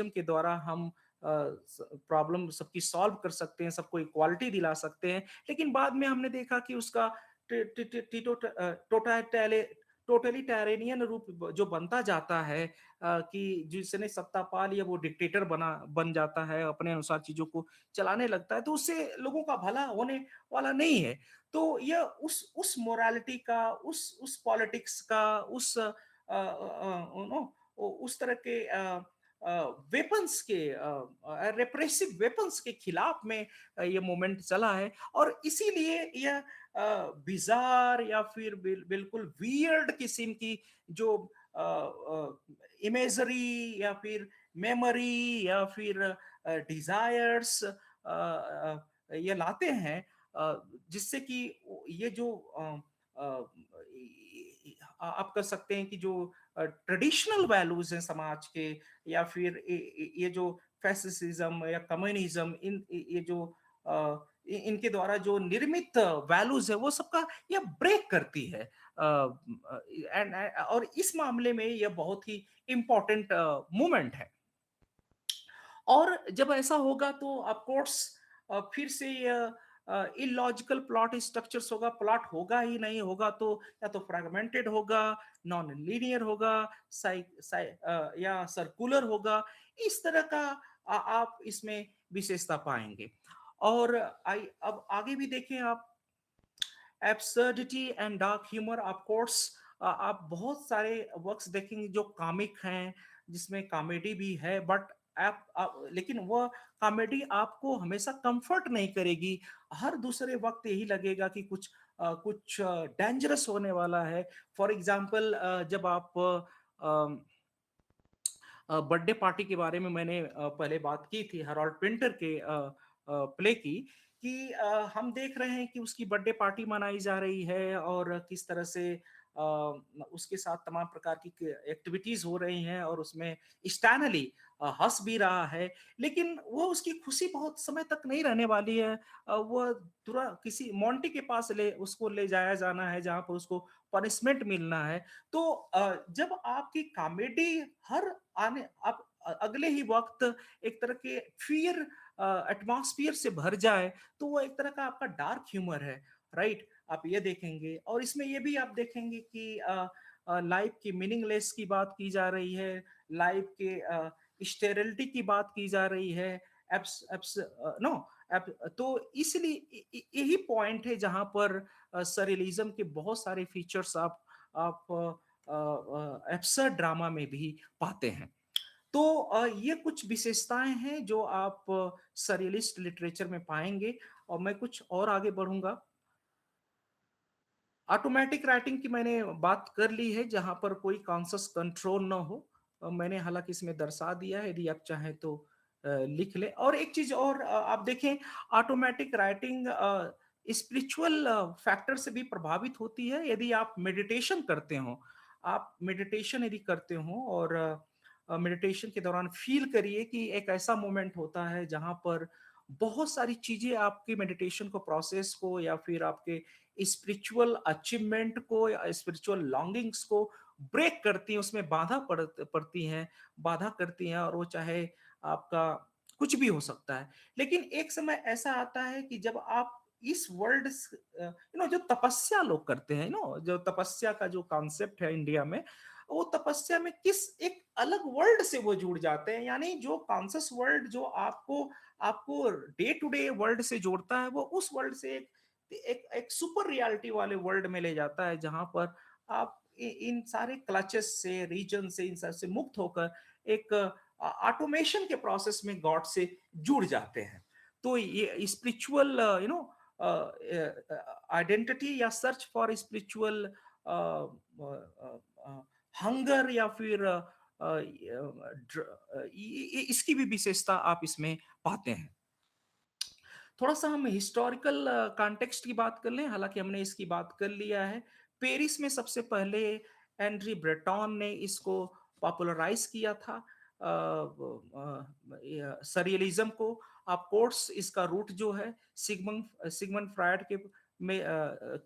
के द्वारा हम प्रॉब्लम सबकी सॉल्व कर सकते हैं, सबको इक्वालिटी दिला सकते हैं। लेकिन बाद में हमने देखा कि उसका टि टि टि टिटो अ, टोटैटैले टोटलिटेरियन रूप जो बनता जाता है, कि जिसने सत्ता पा लिया वो डिक्टेटर बन जाता है, अपने अनुसार चीज़ों को चलाने लगता है, तो उससे लोगों का भला होने वाला नहीं है। तो यह उस मोरालिटी का, उस पॉलिटिक्स का, उस यू नो उस तरह के वेपन्स के रेप्रेसिव वेपन्स के खिलाफ में ये मूवमेंट चला है। और इसीलिए यह बिज़ार या फिर बिल्कुल वियर्ड किस्म की जो इमेजरी या फिर मेमोरी या फिर डिज़ायर्स ये लाते हैं, जिससे कि ये जो आप कह सकते हैं कि जो ट्रेडिशनल वैल्यूज हैं समाज के, या फिर ये जो फैसिज्म या कम्युनिज्म, ये जो इनके द्वारा जो निर्मित वैल्यूज है वो सबका ये ब्रेक करती है। एंड और इस मामले में ये बहुत ही इम्पोर्टेंट मोमेंट है। और जब ऐसा होगा तो ऑफ कोर्स फिर से इलॉजिकल प्लॉट स्ट्रक्चर्स होगा, प्लॉट होगा ही नहीं, होगा तो या तो फ्रैगमेंटेड होगा, नॉन लीनियर होगा, या सर्कुलर होगा। इस तरह का आप इसमें विशेषता पाएंगे। और अब आगे भी देखें आप, absurdity and dark humour. Of course आप बहुत सारे वर्क्स देखेंगे जो कॉमिक हैं, जिसमें कॉमेडी भी है, बट लेकिन वह कॉमेडी आपको हमेशा कंफर्ट नहीं करेगी। हर दूसरे वक्त यही लगेगा कि कुछ डेंजरस होने वाला है। फॉर एग्जांपल, जब आप बर्थडे पार्टी के बारे में मैंने पहले बात की थी, हेरोल्ड पिंटर के प्ले की, कि हम देख रहे हैं कि उसकी बर्थडे पार्टी मनाई जा रही है और किस तरह से उसके साथ तमाम प्रकार की एक्टिविटीज हो रही हैं, और उसमें स्टैनली हंस भी रहा है। लेकिन वो उसकी खुशी बहुत समय तक नहीं रहने वाली है। वो तुरंत किसी मोंटी के पास उसको ले जाया जाना है, जहां पर उसको पनिशमेंट मिलना है। तो जब आपकी कॉमेडी हर आने आप अगले ही वक्त एक तरह के फियर एटमॉस्फियर से भर जाए, तो वो एक तरह का आपका डार्क ह्यूमर है, राइट? आप ये देखेंगे, और इसमें ये भी आप देखेंगे कि लाइफ की मीनिंगलेस की बात की जा रही है, लाइफ के स्टेरिलिटी की बात की जा रही है, एप्स एप्स नो एप, तो इसलिए यही पॉइंट है जहां पर सरियलिज्म के बहुत सारे फीचर्स आप एब्सर्ड ड्रामा में भी पाते हैं। तो ये कुछ विशेषताएं हैं जो आप सरियलिस्ट लिटरेचर में पाएंगे। और मैं कुछ और आगे बढ़ूंगा। ऑटोमेटिक राइटिंग की मैंने बात कर ली है, जहां पर कोई कॉन्शियस कंट्रोल ना हो। मैंने हालांकि इसमें दर्शा दिया है, यदि आप चाहें तो लिख ले। और एक चीज और आप देखें, ऑटोमेटिक राइटिंग स्पिरिचुअल फैक्टर से भी प्रभावित होती है। यदि आप मेडिटेशन करते हो, आप मेडिटेशन यदि करते हो, और मेडिटेशन के दौरान फील करिए कि एक ऐसा मोमेंट होता है जहां पर बहुत सारी चीजें आपकी मेडिटेशन को, प्रोसेस को, या फिर आपके स्पिरिचुअल अचीवमेंट को या स्पिरिचुअल लॉन्गिंग्स को ब्रेक करती हैं, उसमें पड़ती हैं, बाधा करती हैं, और वो चाहे आपका कुछ भी हो सकता है। लेकिन एक समय ऐसा आता है कि जब आप इस वर्ल्ड, जो तपस्या लोग करते हैं, जो तपस्या का जो कॉन्सेप्ट है इंडिया में, वो तपस्या में किस एक अलग वर्ल्ड से वो जुड़ जाते हैं। यानी जो कॉन्शियस वर्ल्ड जो आपको आपको डे टू डे वर्ल्ड से जोड़ता है, वो उस वर्ल्ड से एक सुपर रियलिटी वाले वर्ल्ड में ले जाता है, जहां पर आप इन सारे क्लचेस से, रीजन से, इन सब से मुक्त होकर एक ऑटोमेशन के प्रोसेस में गॉड से जुड़ जाते हैं। तो ये स्पिरिचुअल आइडेंटिटी या सर्च फॉर स्पिरिचुअल हंगर, या फिर इसकी भी विशेषता आप इसमें पाते हैं। थोड़ा सा हम हिस्टोरिकल कॉन्टेक्स्ट की बात कर लें, हालांकि हमने इसकी बात कर लिया है। पेरिस में सबसे पहले एंड्री ब्रेटॉन ने इसको पॉपुलराइज किया था, सरियलिज्म को। ऑफ कोर्स इसका रूट जो है सिगमंड फ्रायड के में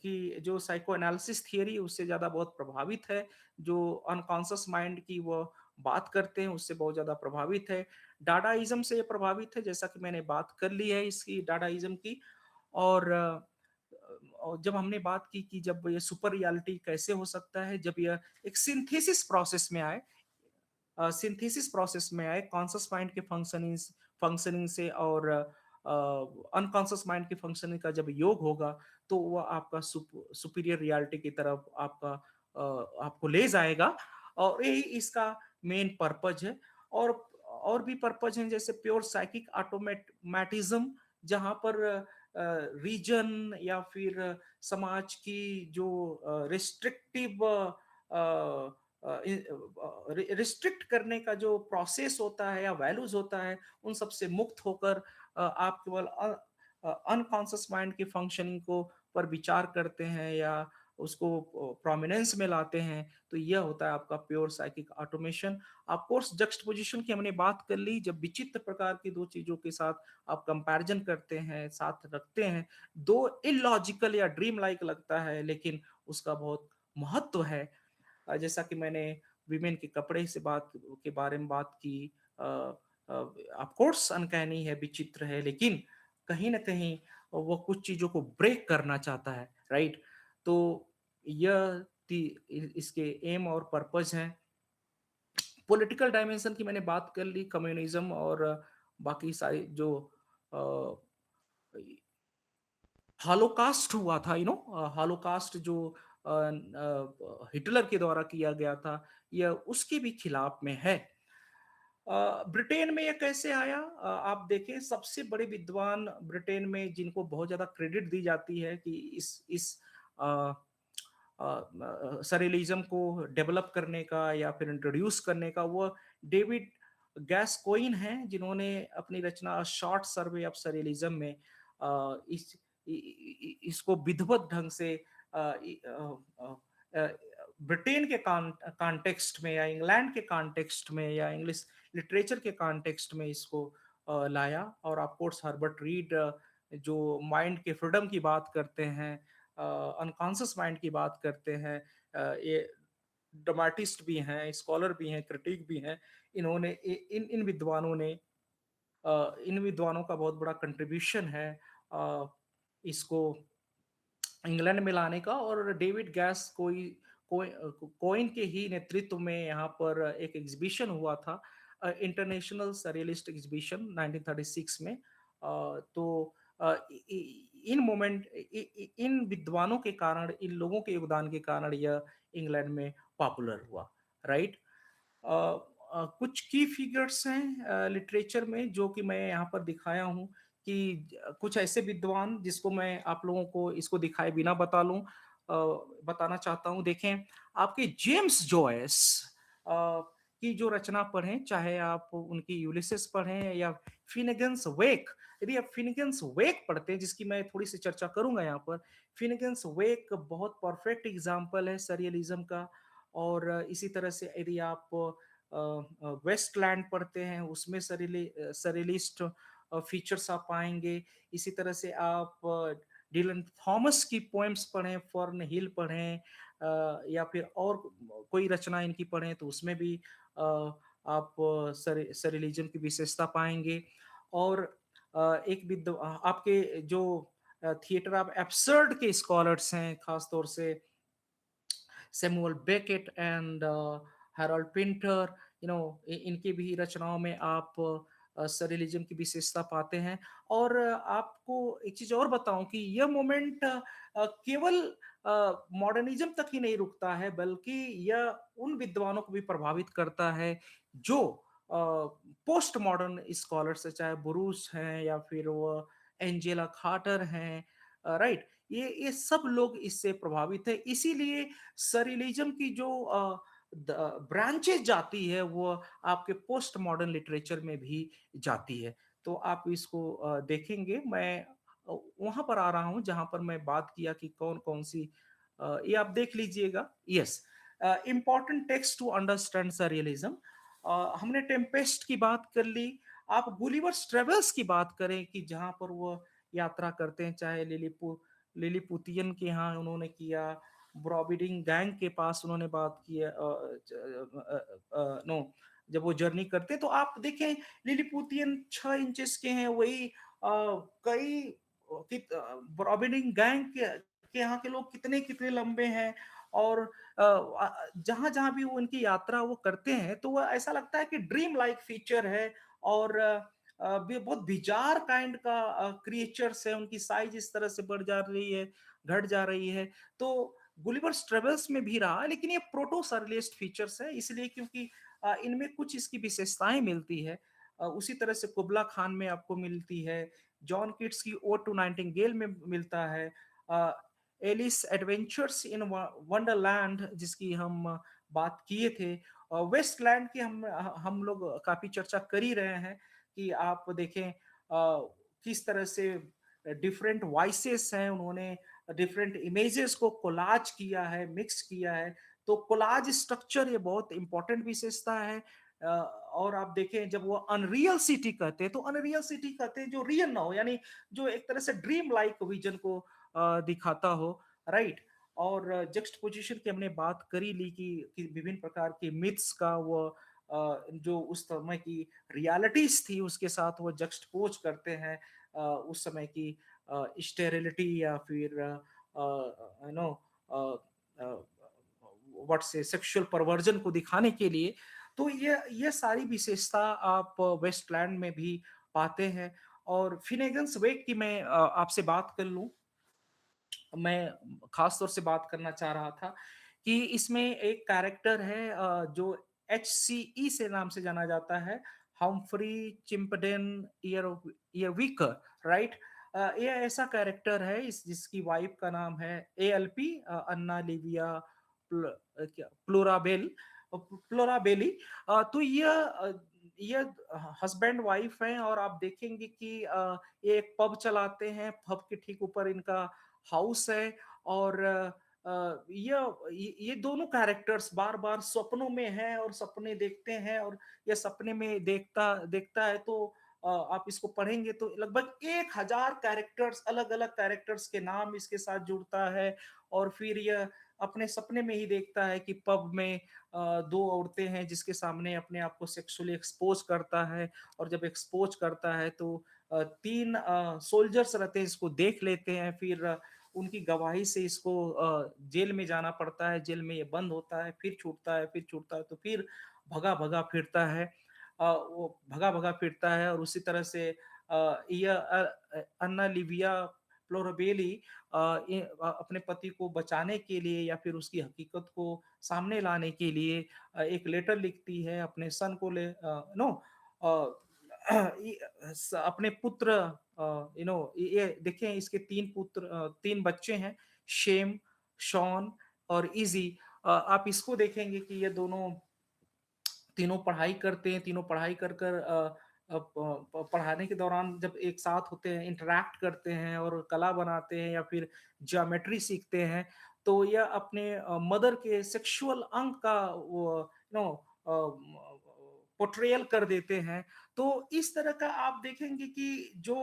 की जो साइको एनालिसिस थियरी, उससे ज्यादा बहुत प्रभावित है। जो अनकॉन्शियस माइंड की वो बात करते हैं, उससे बहुत ज्यादा प्रभावित है। डाडाइज़्म से प्रभावित है, जैसा कि मैंने बात कर ली है इसकी डाडाइज़्म की। और जब हमने बात की कि जब ये सुपर रियलिटी कैसे हो सकता है, जब यह एक सिंथेसिस प्रोसेस में आए, सिंथेसिस प्रोसेस में आए कॉन्शियस माइंड के फंक्शनिंग से और अनकॉन्शियस माइंड के फंक्शनिंग का जब योग होगा, तो वह आपका सुपीरियर रियलिटी की तरफ आपको ले जाएगा। और यही इसका मेन पर्पज है। और भी पर्पज हैं, जैसे प्योर साइकिक ऑटोमेटिज्म, जहाँ पर रीजन या फिर समाज की जो रिस्ट्रिक्टिव रिस्ट्रिक्ट करने का जो प्रोसेस होता है या वैल्यूज होता है, उन सब से मुक्त होकर आप केवल अनकॉन्शियस माइंड के फंक्शनिंग को पर विचार करते हैं या उसको प्रोमिनेंस में लाते हैं, तो यह होता है आपका pure psychic automation. Of course juxtaposition की हमने बात कर ली, जब विचित्र प्रकार की दो चीजों के साथ आप कंपैरिजन करते हैं, साथ रखते हैं, दो इलॉजिकल या ड्रीम लाइक लगता है, लेकिन उसका बहुत महत्व है। जैसा कि मैंने विमेन के कपड़े से बात के बारे में बात की, ऑफ कोर्स अनकैनी है, विचित्र है, लेकिन कहीं न कहीं वो कुछ चीज़ों को ब्रेक करना चाहता है, राइट? तो यह ती इसके एम और पर्पस हैं। पॉलिटिकल डायमेंशन की मैंने बात कर ली, कम्युनिज़्म और बाकी सारी जो अ, हॉलोकास्ट हुआ था, हॉलोकास्ट जो हिटलर के द्वारा किया गया था, यह उसके भी खिलाफ में है। ब्रिटेन में ये कैसे आया? आप देखें, सबसे बड़े विद्वान ब्रिटेन में जिनको बहुत ज़्यादा क्रेडिट दी जाती है कि इस अ सरेलिज्म को डेवलप करने का या फिर इंट्रोड्यूस करने का, वो डेविड गैस्कोइन हैं, जिन्होंने अपनी रचना शॉर्ट सर्वे ऑफ सरेलिज्म में इसको विधिवत ढंग से ब्रिटेन के कॉन्टेक्स्ट में या इंग्लैंड के कॉन्टेक्स्ट में या इंग्लिश लिटरेचर के कॉन्टेक्स्ट में इसको लाया। और ऑफ कोर्स हर्बर्ट रीड जो माइंड के फ्रीडम की बात करते हैं, अनकॉन्शियस माइंड की बात करते हैं, ये ड्रामाटिस्ट भी हैं, स्कॉलर भी हैं, क्रिटिक भी हैं। इन्होंने इन विद्वानों का बहुत बड़ा कंट्रीब्यूशन है इसको इंग्लैंड में लाने का। और डेविड गैस कोइन के ही नेतृत्व में यहाँ पर एक एग्जीबिशन हुआ था, इंटरनेशनल सरियलिस्ट एग्जीबिशन 1936 में। तो इन विद्वानों के कारण, इन लोगों के योगदान के कारण यह इंग्लैंड में पॉपुलर हुआ, राइट? कुछ की फिगर्स हैं लिटरेचर में जो कि मैं यहाँ पर दिखाया हूँ, कि कुछ ऐसे विद्वान जिसको मैं आप लोगों को इसको दिखाए बिना बताना चाहता हूँ। देखें, आपके जेम्स जॉयस की जो रचना पढ़ें, चाहे आप उनकी यूलिसेस पढ़ें या फिनेगन्स वेक। यदि आप फिनेगन्स वेक पढ़ते हैं, जिसकी मैं थोड़ी सी चर्चा करूंगा यहाँ पर, फिनेगन्स वेक बहुत परफेक्ट एग्जाम्पल है सरियलिज्म का। और इसी तरह से यदि आप वेस्टलैंड पढ़ते हैं, उसमें सरियलिस्ट फीचर्स आप पाएंगे। इसी तरह से आप डिलन थॉमस की पोएम्स पढ़ें, फर्न हिल पढ़ें, या फिर और कोई रचना इनकी पढ़ें, तो उसमें भी आप सरियलिज्म की विशेषता पाएंगे। और एक आपके जो थिएटर ऑफ एब्सर्ड के स्कॉलर्स हैं, खासतौर से Samuel Beckett and Harold Pinter, इनकी भी रचनाओं में आप सरियलिज्म की विशेषता पाते हैं। और आपको एक चीज और बताऊं कि यह मोमेंट केवल मॉडर्निज्म तक ही नहीं रुकता है, बल्कि यह उन विद्वानों को भी प्रभावित करता है जो पोस्ट मॉडर्न स्कॉलर्स है, चाहे बुरूस हैं या फिर वो एंजेला खाटर हैं, राइट? ये सब लोग इससे प्रभावित है। इसीलिए सरियलिज्म की जो ब्रांचेस जाती है, वो आपके पोस्ट मॉडर्न लिटरेचर में भी जाती है। तो आप इसको देखेंगे। मैं वहां पर आ रहा हूं जहां पर मैं बात किया कि कौन कौन सी, ये आप देख लीजिएगा। Yes, important text to understand surrealism. हमने टेम्पेस्ट की बात कर ली। आप गुलिवर्स ट्रेवल्स की बात करें कि जहां पर वो यात्रा करते हैं, चाहे लिलीपुतियन के यहाँ उन्होंने किया, ब्रॉबिडिंग गैंग के पास उन्होंने बात की, नो जब वो जर्नी करते हैं, तो आप देखें लिलीपुटियन 6 इंचेस के हैं, वही कई ब्रॉबेनिंग गैंग के यहाँ के लोग कितने-कितने लंबे हैं, और जहाँ-जहाँ भी वो उनकी यात्रा वो करते हैं, तो वो ऐसा लगता है कि ड्रीम लाइक फीचर है, और बहुत बिज़ार काइंड का क्रिएचर्स है, उनकी साइज़ इस तरह से बढ़ जा रही है, घट जा रही है। तो गुलिवर्स ट्रेवल्स में भी रहा, लेकिन ये प्रोटो सरलिस्ट फीचर्स है, इसलिए क्योंकि इनमें कुछ इसकी विशेषताएँ मिलती है। उसी तरह से कुबला खान में आपको मिलती है, जॉन किट्स की ओड टू नाइटिंगेल में मिलता है, अ, एलिस एडवेंचर्स इन वंडरलैंड जिसकी हम बात किए थे, वेस्टलैंड की हम लोग काफ़ी चर्चा कर ही रहे हैं कि आप देखें किस तरह से डिफरेंट वॉइसेस हैं, उन्होंने डिफरेंट इमेजेस को कोलाज किया है, मिक्स किया है, तो कोलाज स्ट्रक्चर ये बहुत इंपॉर्टेंट विशेषता है। और आप देखें जब वो अनरियल सिटी कहते हैं, तो अनरियल सिटी कहते हैं जो रियल ना हो, यानी जो एक तरह से ड्रीम लाइक विजन को दिखाता हो, राइट? और जक्सटपोजिशन की हमने बात कर ही ली कि विभिन्न प्रकार के मिथ्स का वो जो उस समय की रियलिटीज़ थी उसके साथ वो जक्सटपोज करते हैं, उस समय की स्टेरिलिटी या फिर you know a a, what से सेक्सुअल परवर्जन को दिखाने के लिए। तो ये सारी विशेषता आप वेस्टलैंड में भी पाते हैं। और फिनेगन्स वेक की मैं आपसे बात कर लूँ, मैं खास तौर से बात करना चाह रहा था कि इसमें एक कैरेक्टर है जो एचसीई से नाम से जाना जाता है, हम्फ्री चिम्पडेन ईयरविकर, राइट? ये ऐसा कैरेक्टर है इस जिसकी वाइफ का नाम है एएलपी, अन्ना लिविया क्या प्लोराबेल प्लोराबेली। तो ये हस्बैंड वाइफ हैं, और आप देखेंगे कि ये एक पब चलाते हैं, पब के ठीक ऊपर इनका हाउस है, और ये दोनों कैरेक्टर्स बार-बार सपनों में हैं और सपने देखते हैं, और ये सपने में देखता देखता है, तो आप इसको पढ़ेंगे तो लगभग 1000 कैरेक्टर्स, अलग-अलग कैरेक्टर्स के नाम इसके साथ जुड़ता है, और फिर यह अपने सपने में ही देखता है कि पब में 2 औरतें हैं जिसके सामने अपने आप को सेक्सुअली एक्सपोज़ करता है, और जब एक्सपोज़ करता है तो 3 सोल्जर्स रहते हैं, इसको देख लेते हैं, फिर उनकी गवाही से इसको जेल में जाना पड़ता है, जेल में ये बंद होता है, फिर छूटता है, फिर छूटता है, तो फिर भगा-भगा फिरता है। वो भगा-भगा फिरता है, और उसी तरह से अन्ना लिविया फ्लोराबेली अपने पति को बचाने के लिए या फिर उसकी हकीकत को सामने लाने के लिए एक लेटर लिखती है अपने सन को नो अपने पुत्र, ये देखें इसके 3 पुत्र, 3 बच्चे हैं, शेम, शॉन और इज़ी। आप इसको देखेंगे कि ये दोनों तीनों पढ़ाई करते हैं, तीनों पढ़ाई कर कर पढ़ाने के दौरान जब एक साथ होते हैं, इंटरैक्ट करते हैं और कला बनाते हैं या फिर ज्योमेट्री सीखते हैं, तो यह अपने मदर के सेक्सुअल अंग का वो पोर्ट्रेयल कर देते हैं। तो इस तरह का आप देखेंगे कि जो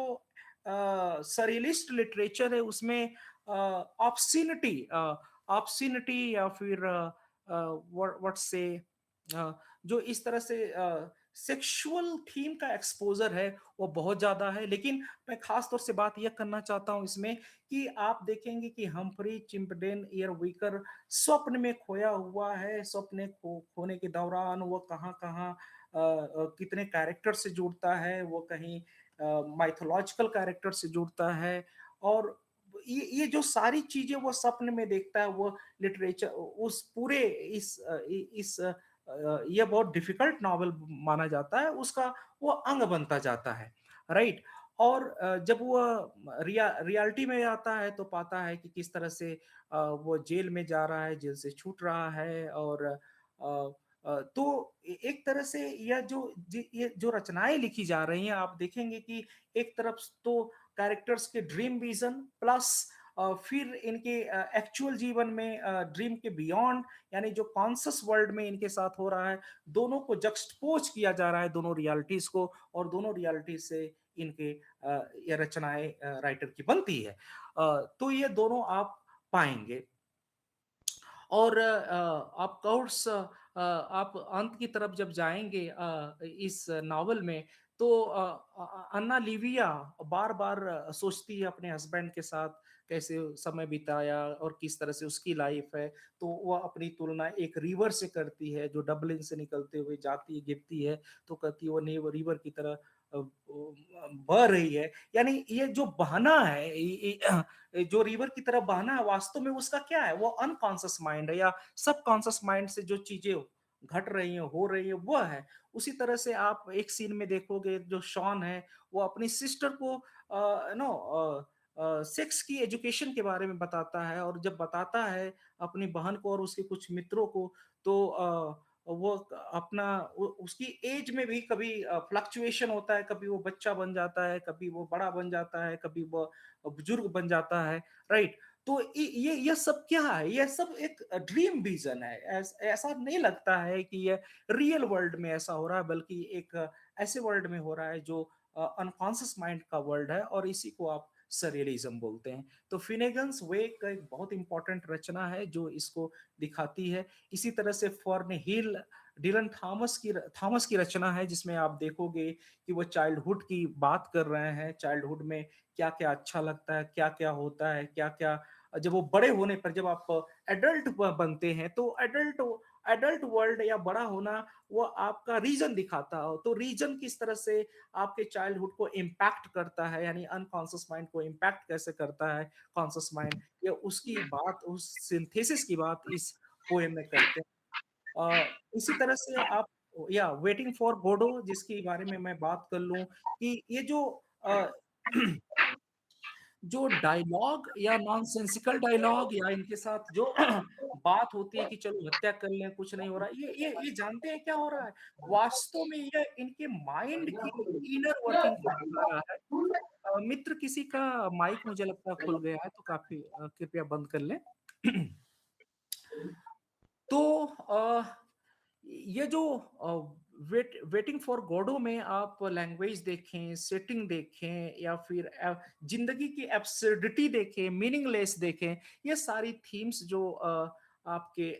सरियलिस्ट लिटरेचर है उसमें ऑब्स्सिनिटी ऑब्स्सिनिटी या फिर व्हाट से जो इस तरह से सेक्सुअल थीम का एक्सपोज़र है, वो बहुत ज़्यादा है। लेकिन मैं ख़ास तौर से बात ये करना चाहता हूँ इसमें कि आप देखेंगे कि हम्फ्री चिम्पडेन ईयरविकर स्वप्न में खोया हुआ है। स्वप्न खोने के दौरान वो कहाँ-कहाँ कितने कैरेक्टर से जुड़ता है, वो कहीं माइथोलॉजिकल कैरेक्टर से जुड़ता है, और ये जो सारी चीज़ें वो सपने में देखता है, वो लिटरेचर उस पूरे ये बहुत डिफिकल्ट नॉवेल माना जाता है, उसका वो अंग बनता जाता है, राइट? और जब वो रियलिटी में आता है तो पाता है कि किस तरह से वो जेल में जा रहा है, जेल से छूट रहा है, और तो एक तरह से ये जो रचनाएँ लिखी जा रही हैं, आप देखेंगे कि एक तरफ तो कैरेक्टर्स के ड्रीम विज़न प्लस फिर इनके एक्चुअल जीवन में ड्रीम के बियॉन्ड, यानी जो कॉन्शस वर्ल्ड में इनके साथ हो रहा है, दोनों को जक्सटपोज किया जा रहा है, दोनों रियलिटीज़ को, और दोनों रियलिटी से इनके ये रचनाएँ राइटर की बनती है। तो ये दोनों आप पाएँगे। और ऑफ कोर्स आप अंत की तरफ जब जाएँगे इस नॉवल में तो अन्ना लिविया बार-बार सोचती है अपने हस्बैंड के साथ कैसे समय बिताया और किस तरह से उसकी लाइफ़ है। तो वह अपनी तुलना एक रिवर से करती है जो डबलिन से निकलते हुए जाती है, गिरती है, तो कहती है वो नहीं वो रिवर की तरह बह रही है। यानी ये जो बहना है जो रिवर की तरफ बहना है वास्तव में उसका क्या है? वो अनकॉन्शियस माइंड है या सबकॉन्शियस माइंड से जो चीज़ें घट रही हैं, हो रही हैं, वो है। उसी तरह से आप एक सीन में देखोगे जो शॉन है, वो अपनी सिस्टर को सेक्स की एजुकेशन के बारे में बताता है और जब बताता है अपनी बहन को और उसके कुछ मित्रों को तो वो अपना उसकी एज में भी कभी फ्लक्चुएशन होता है, कभी वो बच्चा बन जाता है, कभी वो बड़ा बन जाता है, कभी वो बुजुर्ग बन जाता है, राइट? तो ये सब क्या है? ये सब एक ड्रीम विज़न है। ऐसा नहीं लगता है कि ये रियल वर्ल्ड में ऐसा हो रहा है, बल्कि एक ऐसे वर्ल्ड में हो रहा है जो अनकॉन्शियस माइंड का वर्ल्ड है और इसी को आप सरियलिज़्म बोलते हैं। तो फिनेगन्स वेक का एक बहुत इम्पोर्टेंट रचना है जो इसको दिखाती है। इसी तरह से फॉर्न हिल डिलन थॉमस की रचना है जिसमें आप देखोगे कि वो चाइल्डहुड की बात कर रहे हैं, चाइल्डहुड में क्या-क्या अच्छा लगता है, क्या-क्या होता है, क्या-क्या जब वो बड़े होने पर जब आप एडल्ट बनते हैं तो एडल्ट एडल्ट वर्ल्ड या बड़ा होना वो आपका रीजन दिखाता हो। तो रीजन किस तरह से आपके चाइल्डहुड को इम्पैक्ट करता है यानी अनकॉन्शियस माइंड को इम्पैक्ट कैसे करता है कॉन्शियस माइंड, ये उसकी बात उस सिंथेसिस की बात इस पोएम में करते हैं। इसी तरह से आप या वेटिंग फॉर गोडो जिसके बारे में मैं बात कर लूँ कि ये जो अ, जो डायलॉग या नॉनसेंसिकल डायलॉग या इनके साथ जो बात होती है कि चलो हत्या कर लें, कुछ नहीं हो रहा है, ये जानते हैं क्या हो रहा है? वास्तव में ये इनके माइंड की इनर वर्किंग को दिखा रहा है। मित्र किसी का माइक मुझे लगता है खुल गया है तो काफ़ी कृपया बंद कर लें। तो ये जो वेटिंग फॉर गॉडो में आप लैंग्वेज देखें, सेटिंग देखें या फिर ज़िंदगी की एब्सर्डिटी देखें, मीनिंगलेस देखें, ये सारी थीम्स जो आपके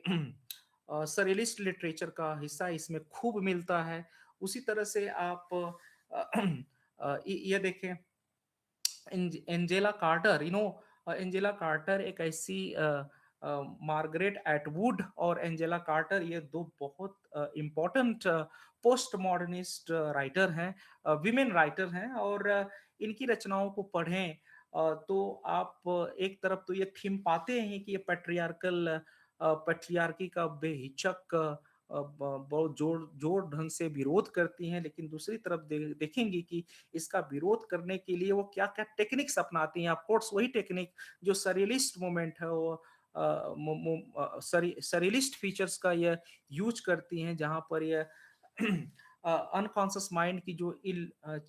सरियलिस्ट लिटरेचर का हिस्सा इसमें खूब मिलता है। उसी तरह से आप ये देखें एंजेला कार्टर एंजेला कार्टर एक ऐसी मार्गरेट एटवुड और एंजेला कार्टर ये दो बहुत इम्पोर्टेंट पोस्ट मॉडर्निस्ट राइटर हैं, विमेन राइटर हैं और इनकी रचनाओं को पढ़ें तो आप एक तरफ तो ये थीम पाते हैं कि ये पैट्रियार्कल पैट्रियार्की का बेहिचक बहुत जोर जोर ढंग से विरोध करती हैं लेकिन दूसरी तरफ देखेंगे कि इसका विरोध करने के लिए वो क्या-क्या टेक्निक्स अपनाती हैं। ऑफ कोर्स वही टेक्निक जो सरियलिस्ट मूवमेंट है वो सरियलिस्ट फीचर्स का ये यूज़ करती हैं जहाँ पर ये अनकॉन्शियस माइंड की जो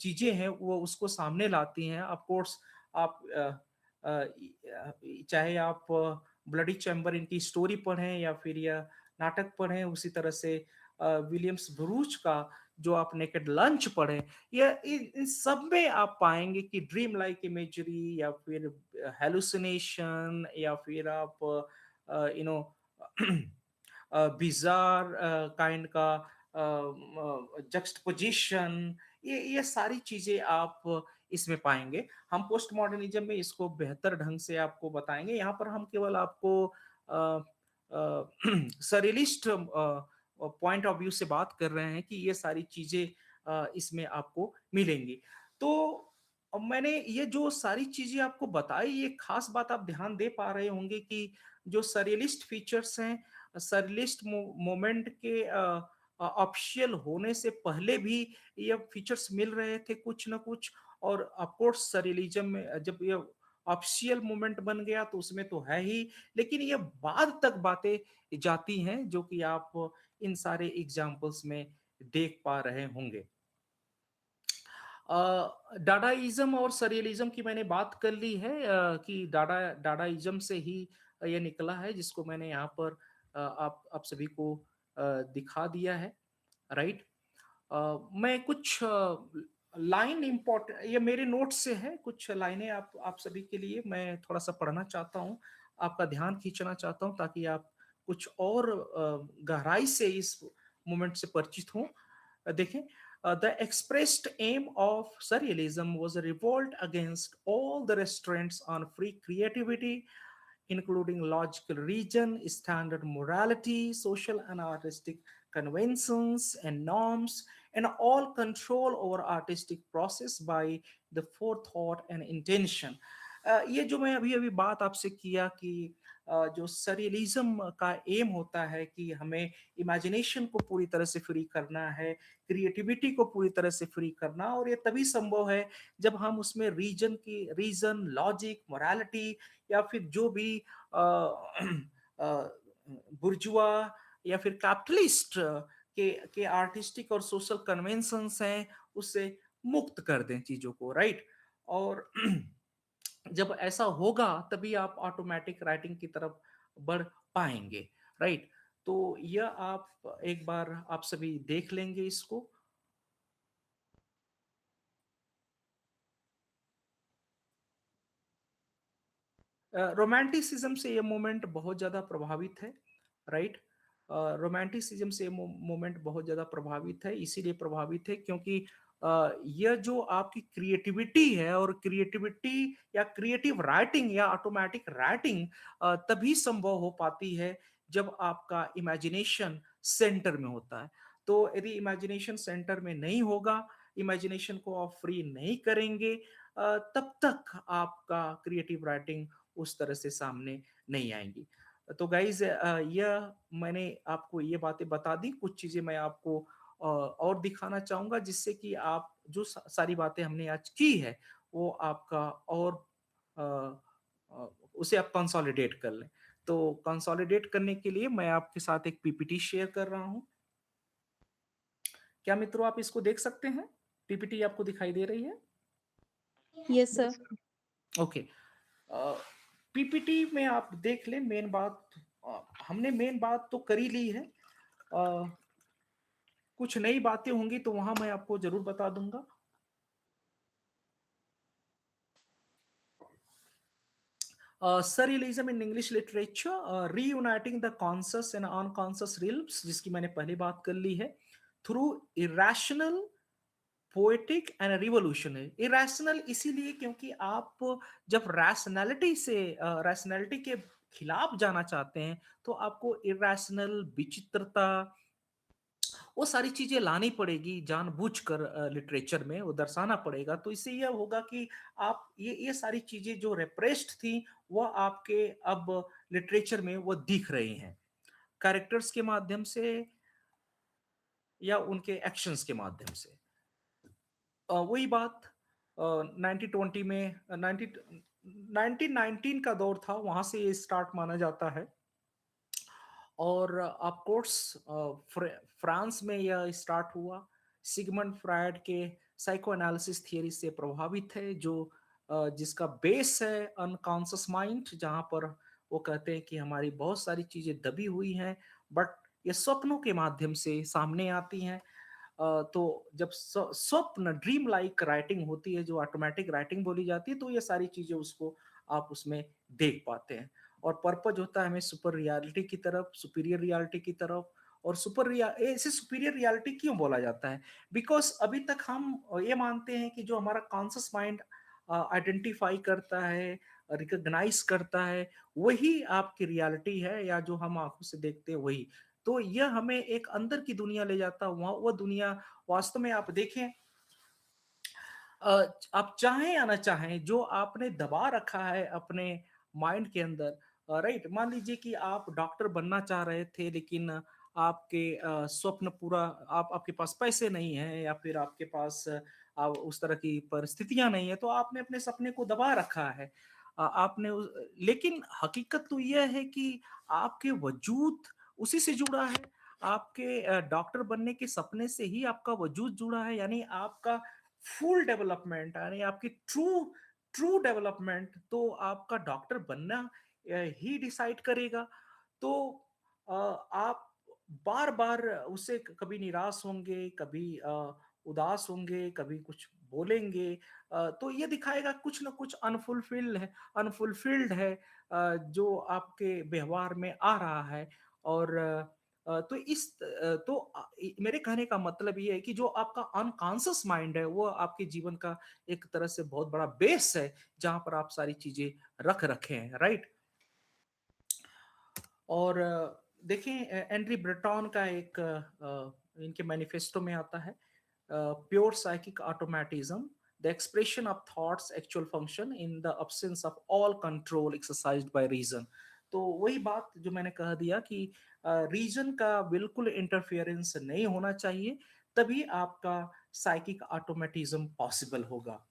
चीज़ें हैं वो उसको सामने लाती हैं। ऑफ कोर्स आप चाहे आप ब्लडी चैम्बर इनकी स्टोरी पढ़ें या फिर या नाटक पढ़ें, उसी तरह से विलियम्स ब्रूच का जो आप नेकेड लंच पढ़ें, ये इन सब में आप पाएँगे कि ड्रीम लाइक इमेजरी या फिर हैलुसिनेशन या फिर आप यू नो बिज़ार काइंड का जक्सटपोज़िशन ये सारी चीज़ें आप इसमें पाएँगे। हम पोस्ट मॉडर्निज़्म में इसको बेहतर ढंग से आपको बताएँगे। यहाँ पर हम केवल आपको सरियलिस्ट पॉइंट ऑफ व्यू से बात कर रहे हैं कि ये सारी चीज़ें इसमें आपको मिलेंगी। तो मैंने ये जो सारी चीज़ें आपको बताई, ये ख़ास बात आप ध्यान दे पा रहे होंगे कि जो सरियलिस्ट फीचर्स हैं, सरियलिस्ट मोमेंट के ऑफिशियल होने से पहले भी ये फीचर्स मिल रहे थे कुछ न कुछ और ऑफ कोर्स सरियलिज़्म में जब ये ऑफिशियल मूवमेंट बन गया तो उसमें तो है ही, लेकिन ये बाद तक बातें जाती हैं जो कि आप इन सारे एग्ज़ाम्पल्स में देख पा रहे होंगे। डाडाइज़्म और सरियलिज़्म की मैंने बात कर ली है कि डाडाइज़्म से ही ये निकला है जिसको मैंने यहाँ पर आप सभी को दिखा दिया है, राइट? मैं कुछ लाइन इम्पोर्ट ये मेरे नोट्स से है, कुछ लाइनें आप सभी के लिए मैं थोड़ा-सा पढ़ना चाहता हूँ, आपका ध्यान खींचना चाहता हूँ ताकि आप कुछ और गहराई से इस मोमेंट से परिचित हों। देखें, the expressed aim of surrealism was a revolt against all the restraints on free creativity, including logical reason, standard morality, social and artistic conventions and norms, and all control over artistic process by the forethought and intention. ये जो मैं अभी अभी बात आपसे किया कि जो सरियलिज्म का एम होता है कि हमें इमेजिनेशन को पूरी तरह से फ्री करना है, क्रिएटिविटी को पूरी तरह से फ्री करना, और ये तभी संभव है जब हम उसमें रीजन, लॉजिक, मोरालिटी या फिर जो भी बुर्जुआ या फिर कैपिटलिस्ट के आर्टिस्टिक और सोशल कन्वेंशंस हैं, उससे मुक्त कर दें चीजों को, राइट। और जब ऐसा होगा तभी आप ऑटोमेटिक राइटिंग की तरफ बढ़ पाएंगे, राइट। तो यह आप एक बार आप सभी देख लेंगे इसको। रोमांटिसिज्म से ये मूवमेंट बहुत ज़्यादा प्रभावित है, राइट। रोमांटिसिज्म से मूवमेंट बहुत ज़्यादा प्रभावित है, इसीलिए प्रभावित है क्योंकि यह जो आपकी क्रिएटिविटी है, और क्रिएटिविटी या क्रिएटिव राइटिंग या ऑटोमेटिक राइटिंग तभी संभव हो पाती है जब आपका इमेजिनेशन सेंटर में होता है। तो यदि इमेजिनेशन सेंटर में नहीं होगा, इमेजिनेशन को आप फ्री नहीं करेंगे, तब तक आपका क्रिएटिव राइटिंग उस तरह से सामने नहीं आएँगी। तो गाइज़, यह मैंने आपको ये बातें बता दी, कुछ चीज़ें मैं आपको और दिखाना चाहूँगा जिससे कि आप जो सारी बातें हमने आज की है, वो आपका और अ उसे आप कंसोलिडेट कर लें। तो कंसोलिडेट करने के लिए मैं आपके साथ एक पीपीटी शेयर कर रहा हूँ। क्या मित्रों आप इसको देख सकते हैं? पीपीटी आपको दिखाई दे रही है? Yes, sir. ओके। अ, पीपीटी में आप देख लें, मेन बात हमने मेन बात तो कर ही ली है। कुछ नई बातें होंगी तो वहाँ मैं आपको ज़रूर बता दूँगा। Surrealism in English literature, reuniting the conscious and unconscious realms, जिसकी मैंने पहले बात कर ली है, through irrational, poetic and revolutionary. Irrational इसीलिए क्योंकि आप जब रैशनैलिटी के खिलाफ जाना चाहते हैं, तो आपको इरेशनल, विचित्रता, वो सारी चीज़ें लानी पड़ेगी जानबूझकर, लिटरेचर में वो दर्शाना पड़ेगा। तो इससे ये होगा कि आप ये सारी चीज़ें जो रिप्रेस्ड थी, वो आपके अब लिटरेचर में वो दिख रही हैं। कैरेक्टर्स के माध्यम से या उनके एक्शंस के माध्यम से। वही बात 1920 में 1919 का दौर था, वहाँ से ये स्टार्ट माना जाता है। और ऑफ कोर्स फ्रांस में यह स्टार्ट हुआ। सिगमंड फ्रायड के साइको एनालिसिस थियरी से प्रभावित है, जो जिसका बेस है अनकॉन्शियस माइंड, जहाँ पर वो कहते हैं कि हमारी बहुत सारी चीजें दबी हुई हैं, बट ये स्वप्नों के माध्यम से सामने आती हैं। तो जब स्वप्न, ड्रीम लाइक राइटिंग होती है, जो ऑटोमेटिक राइटिंग बोली जाती है, तो ये सारी चीजें उसको आप उसमें देख पाते हैं। और पर्पज होता है हमें सुपर रियलिटी की तरफ, सुपीरियर रियलिटी की तरफ। और इसे सुपीरियर रियलिटी क्यों बोला जाता है? बिकॉज अभी तक हम ये मानते हैं कि जो हमारा कॉन्शियस माइंड आइडेंटिफाई करता है, रिकॉग्नाइज करता है, वही आपकी रियलिटी है, या जो हम आंखों से देखते हैं वही। तो यह हमें एक अंदर की दुनिया ले जाता है, वहाँ वो दुनिया वास्तव में आप देखें, आप चाहें या ना चाहें, जो आपने दबा रखा है अपने माइंड के अंदर, राइट। मान लीजिए कि आप डॉक्टर बनना चाह रहे थे, लेकिन आपके स्वप्न पूरा, आप आपके पास पैसे नहीं हैं, या फिर आपके पास उस तरह की परिस्थितियां नहीं है, तो आपने अपने सपने को दबा रखा है। लेकिन हकीकत तो यह है कि आपके वजूद उसी से जुड़ा है। आपके डॉक्टर बनने के सपने से ही आपका वजूद जुड़ा है, यानी आपका फुल डेवलपमेंट, यानी आपकी ट्रू ट्रू डेवलपमेंट तो आपका डॉक्टर बनना ही डिसाइड करेगा। तो आप बार बार उससे कभी निराश होंगे, कभी उदास होंगे, कभी कुछ बोलेंगे, तो ये दिखाएगा कुछ ना कुछ अनफुलफिल्ड है, जो आपके व्यवहार में आ रहा है। और मेरे कहने का मतलब ये है कि जो आपका अनकॉन्शियस माइंड है, वो आपके जीवन का एक तरह से बहुत बड़ा बेस है, जहाँ पर आप सारी चीज़ें रख रखे हैं, राइट? और देखें एंड्री ब्रेटॉन का एक इनके मैनिफेस्टो में आता है pure psychic automatism the expression of thoughts actual function in the absence of all control exercised by reason. तो वही बात जो मैंने कह दिया कि रीजन का बिल्कुल इंटरफेरेंस नहीं होना चाहिए, तभी आपका साइकिक ऑटोमेटिज्म पॉसिबल होगा।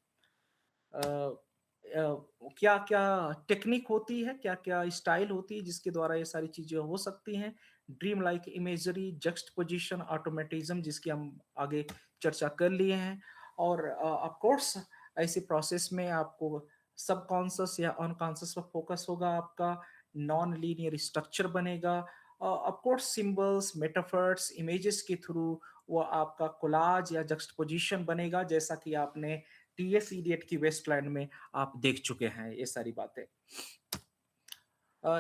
क्या-क्या टेक्निक होती है, क्या-क्या स्टाइल होती है जिसके द्वारा ये सारी चीज़ें हो सकती हैं। ड्रीम लाइक इमेजरी, जक्स्टपोजिशन, ऑटोमेटिज़्म जिसकी हम आगे चर्चा कर लिए हैं और ऑफ कोर्स ऐसे प्रोसेस में आपको सबकॉन्शियस या अनकॉन्शियस पर फोकस होगा आपका, नॉन लीनियर स्ट्रक्चर बनेगा। Of course symbols, metaphors, images के थ्रू वो आपका कोलाज या जक्स्टपोजिशन बनेगा जैसा कि आपने टीएस इडियट की वेस्टलैंड में आप देख चुके हैं ये सारी बातें।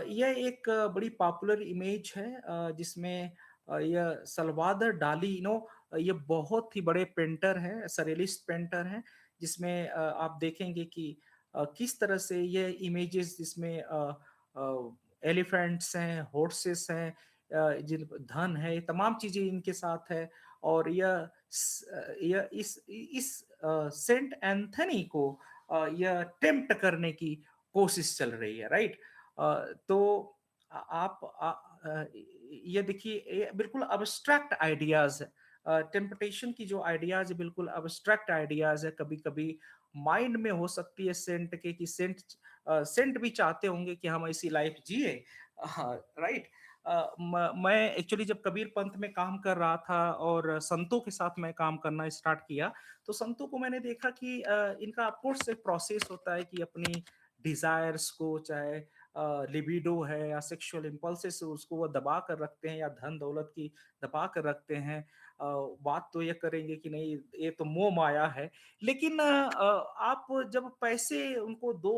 यह एक बड़ी पॉपुलर इमेज है जिसमें यह सल्वादर डाली ये बहुत ही बड़े पेंटर हैं, सरेलिस्ट पेंटर हैं, जिसमें आप देखेंगे कि किस तरह से ये इमेजेस जिसमें एलिफेंट्स हैं, हॉर्सेस हैं, जिन धन है, ये तमाम चीज़ें इनके साथ है और यह इस सेंट एंथनी को यह टेम्प्ट करने की कोशिश चल रही है, राइट? तो आप ये देखिए ये बिल्कुल अब्स्ट्रैक्ट आइडियाज़ है। टेम्पटेशन की जो आइडियाज़ है बिल्कुल अब्स्ट्रैक्ट आइडियाज़ है, कभी-कभी माइंड में हो सकती है सेंट के कि सेंट भी चाहते होंगे कि हम ऐसी लाइफ़ जिए। हाँ, राइट? मैं एक्चुअली जब कबीर पंथ में काम कर रहा था और संतों के साथ मैं काम करना स्टार्ट किया, तो संतों को मैंने देखा कि इनका ऑफ कोर्स एक प्रोसेस होता है कि अपनी डिज़ायर्स को चाहे लिबिडो है या सेक्सुअल इम्पल्सेस उसको वो दबा कर रखते हैं या धन दौलत की दबा कर रखते हैं। बात तो ये करेंगे कि नहीं ये तो मोह माया है। लेकिन आप जब पैसे उनको दो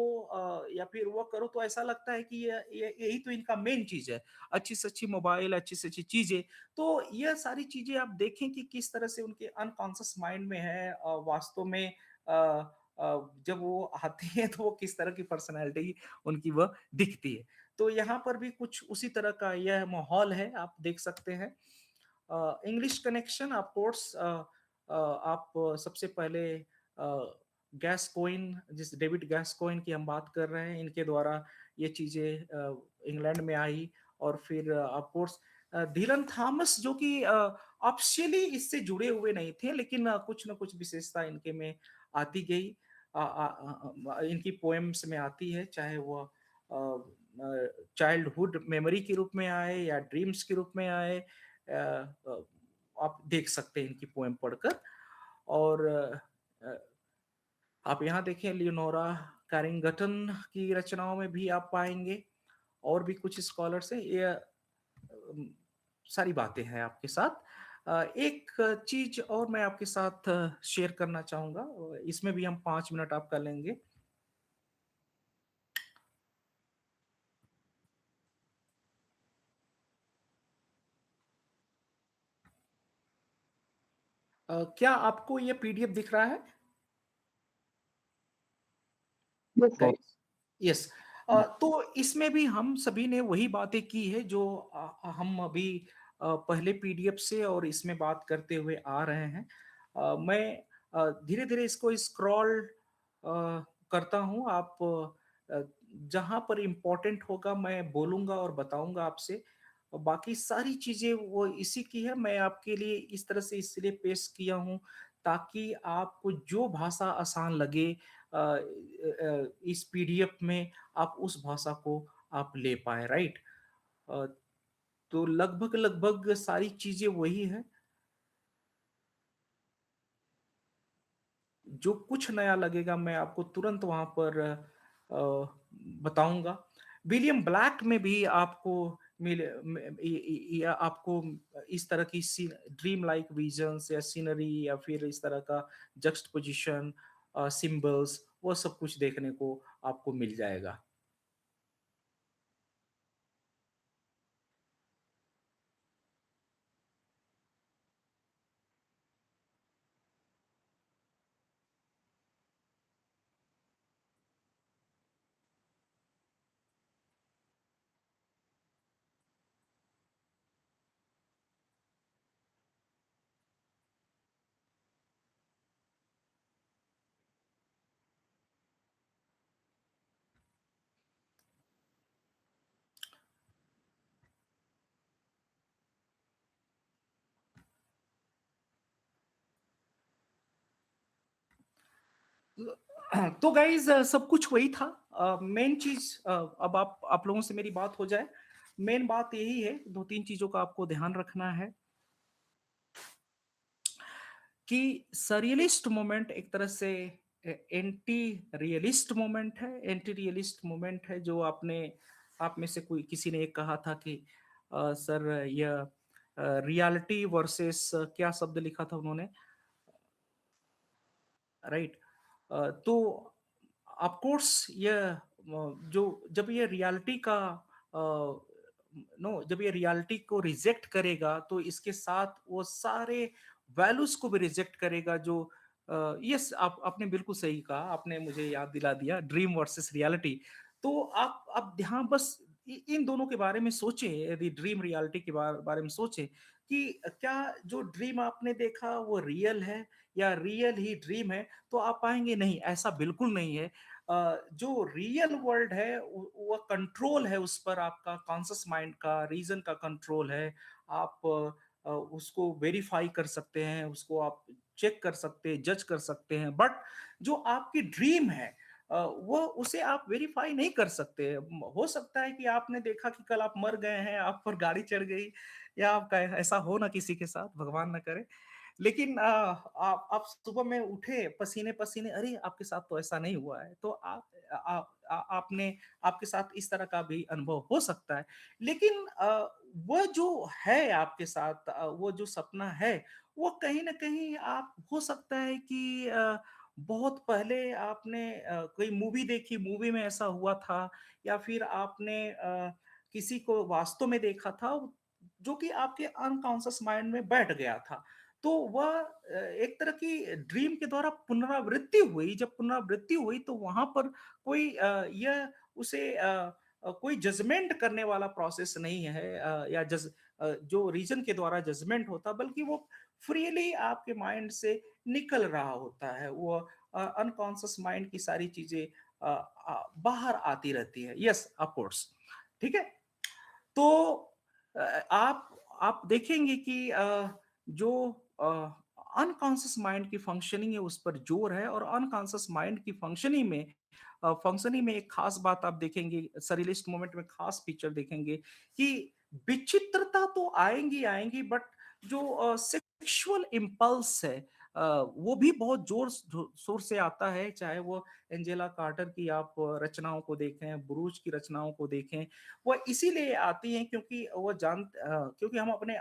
या फिर वो करो तो ऐसा लगता है कि ये यही तो इनका मेन चीज़ है। अच्छी से अच्छी मोबाइल, अच्छी से अच्छी चीज़ें। तो ये सारी चीज़ें आप देखें कि किस तरह से उनके अनकॉन्शियस माइंड में है वास्तव में जब वो आते हैं तो वो किस तरह की पर्सनैलिटी उनकी वो दिखती है। तो यहाँ पर भी कुछ उसी तरह का यह माहौल है, आप देख सकते हैं। इंग्लिश कनेक्शन ऑफ कोर्स आप सबसे पहले गैस्कोइन जिस डेविड गैस्कोइन की हम बात कर रहे हैं, इनके द्वारा ये चीज़ें इंग्लैंड में आई और फिर ऑफ कोर्स डीलन थॉमस जो कि ऑफिशियली इससे जुड़े हुए नहीं थे, लेकिन कुछ न कुछ विशेषता इनके में आती गई। इनकी पोएम्स में आती है, चाहे वो चाइल्डहुड मेमोरी के रूप में आए या ड्रीम्स के रूप में आए। आप देख सकते हैं इनकी पोएम पढ़कर और आप यहाँ देखें लियोनोरा कैरिंगटन की रचनाओं में भी आप पाएँगे और भी कुछ स्कॉलर्स हैं। ये सारी बातें हैं आपके साथ। एक चीज़ और मैं आपके साथ शेयर करना चाहूँगा इसमें भी हम 5 मिनट आपका लेंगे। क्या आपको ये पीडीएफ दिख रहा है यस सर। गाइस? यस। तो इसमें भी हम सभी ने वही बातें की है जो हम अभी पहले पीडीएफ से और इसमें बात करते हुए आ रहे हैं। मैं धीरे-धीरे इसको स्क्रॉल करता हूँ। आप जहाँ पर इम्पोर्टेंट होगा मैं बोलूँगा और बताऊँगा आपसे। बाकी सारी चीज़ें वो इसी की है, मैं आपके लिए इस तरह से इसलिए पेश किया हूँ ताकि आपको जो भाषा आसान लगे इस पीडीएफ में आप उस भाषा को आप ले पाएँ, राइट? अ, तो लगभग-लगभग सारी चीज़ें वही हैं। जो कुछ नया लगेगा मैं आपको तुरंत वहाँ पर बताऊँगा। विलियम ब्लैक में भी आपको मिले म या आपको इस तरह की ड्रीम लाइक विज़न्स या सीनरी या फिर इस तरह का जक्सटपोज़िशन सिम्बल्स वो सब कुछ देखने को आपको मिल जाएगा। तो गाइज़ सब कुछ वही था। मेन चीज़ अब आप लोगों से मेरी बात हो जाए। मेन बात यही है, 2-3 चीज़ों का आपको ध्यान रखना है कि सररियलिस्ट मोमेंट एक तरह से एंटी रियलिस्ट मोमेंट है। एंटी रियलिस्ट मोमेंट है जो आपने आप में से कोई किसी ने एक कहा था कि सर यह रियलिटी वर्सेस क्या शब्द लिखा था उन्होंने, राइट? तो ऑफ कोर्स जो जब ये रियलिटी का नो जब ये रियलिटी को रिजेक्ट करेगा तो इसके साथ वो सारे वैल्यूज को भी रिजेक्ट करेगा जो यस आपने बिल्कुल सही कहा, आपने मुझे याद दिला दिया ड्रीम वर्सेस रियलिटी। तो आप ध्यान बस इन दोनों के बारे में सोचें, यदि ड्रीम रियलिटी के बारे में सोचें कि क्या जो ड्रीम आपने देखा वो रियल है या रियल ही ड्रीम है, तो आप पाएँगे नहीं, ऐसा बिल्कुल नहीं है। जो रियल वर्ल्ड है वो कंट्रोल है उस पर आपका कॉन्शियस माइंड का, रीज़न का कंट्रोल है। आप उसको वेरीफ़ाई कर सकते हैं, उसको आप चेक कर सकते हैं, जज कर सकते हैं। बट जो आपकी ड्रीम है वो उसे आप वेरीफ़ाई नहीं कर सकते। हो सकता है कि आपने देखा कि कल आप मर गए हैं, आप पर गाड़ी चढ़ गई या आपका ऐसा हो ना किसी के साथ, भगवान ना करे। लेकिन आप सुबह में उठे पसीने-पसीने, अरे! आपके साथ तो ऐसा नहीं हुआ है। तो आप आ आ आपने आपके साथ इस तरह का भी अनुभव हो सकता है। लेकिन वह जो है आपके साथ वो जो सपना है, वो कहीं न कहीं आप हो सकता है कि बहुत पहले आपने कोई मूवी देखी, मूवी में ऐसा हुआ था या फिर आपने किसी को वास्तव में देखा था, जो कि आपके अनकॉन्शियस माइंड में बैठ गया था। तो वह एक तरह की ड्रीम के द्वारा पुनरावृत्ति हुई, जब पुनरावृत्ति हुई तो वहाँ पर कोई यह उसे कोई जजमेंट करने वाला प्रोसेस नहीं है या जो रीज़न के द्वारा जजमेंट होता बल्कि वो फ्रीली आपके माइंड से निकल रहा होता है। वो अनकॉन्शियस माइंड की सारी चीज़ें बाहर आती रहती है। येस, ऑफ कोर्स, ठीक है? तो अ, आप देखेंगे कि जो अनकॉन्शियस माइंड की फंक्शनिंग है उस पर जोर है और अनकॉन्शियस माइंड की फंक्शनिंग में एक खास बात आप देखेंगे, सरिलिस्ट मोमेंट में खास फीचर देखेंगे कि विचित्रता तो आएंगी आएंगी बट जो सेक्सुअल इम्पल्स है वो भी बहुत जोर शोर से आता है, चाहे वो एंजेला कार्टर की आप रचनाओं को देखें, ब्रूच की रचनाओं को देखें। वो इसीलिए आती हैं क्योंकि क्योंकि हम अपने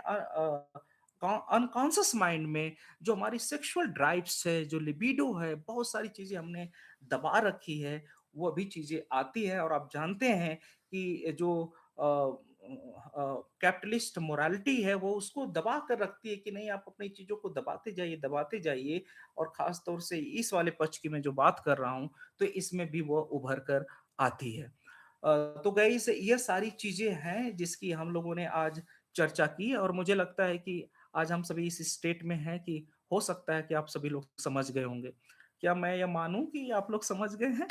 अनकॉन्शियस माइंड में जो हमारी सेक्सुअल ड्राइव्स है, जो लिबिडो है, बहुत सारी चीज़ें हमने दबा रखी है, वो भी चीज़ें आती हैं और आप जानते हैं कि जो कैपिटलिस्ट मोरालिटी है, वो उसको दबा कर रखती है कि नहीं आप अपनी चीज़ों को दबाते जाइए और ख़ास तौर से इस वाले पक्ष की मैं जो बात कर रहा हूँ, तो इसमें भी वो उभर कर आती है। तो गाइस ये सारी चीज़ें हैं जिसकी हम लोगों ने आज चर्चा की और मुझे लगता है कि आज हम सभी इस स्टेट में हैं कि हो सकता है कि आप सभी लोग समझ गए होंगे। क्या मैं ये मानूँ कि आप लोग समझ गए हैं?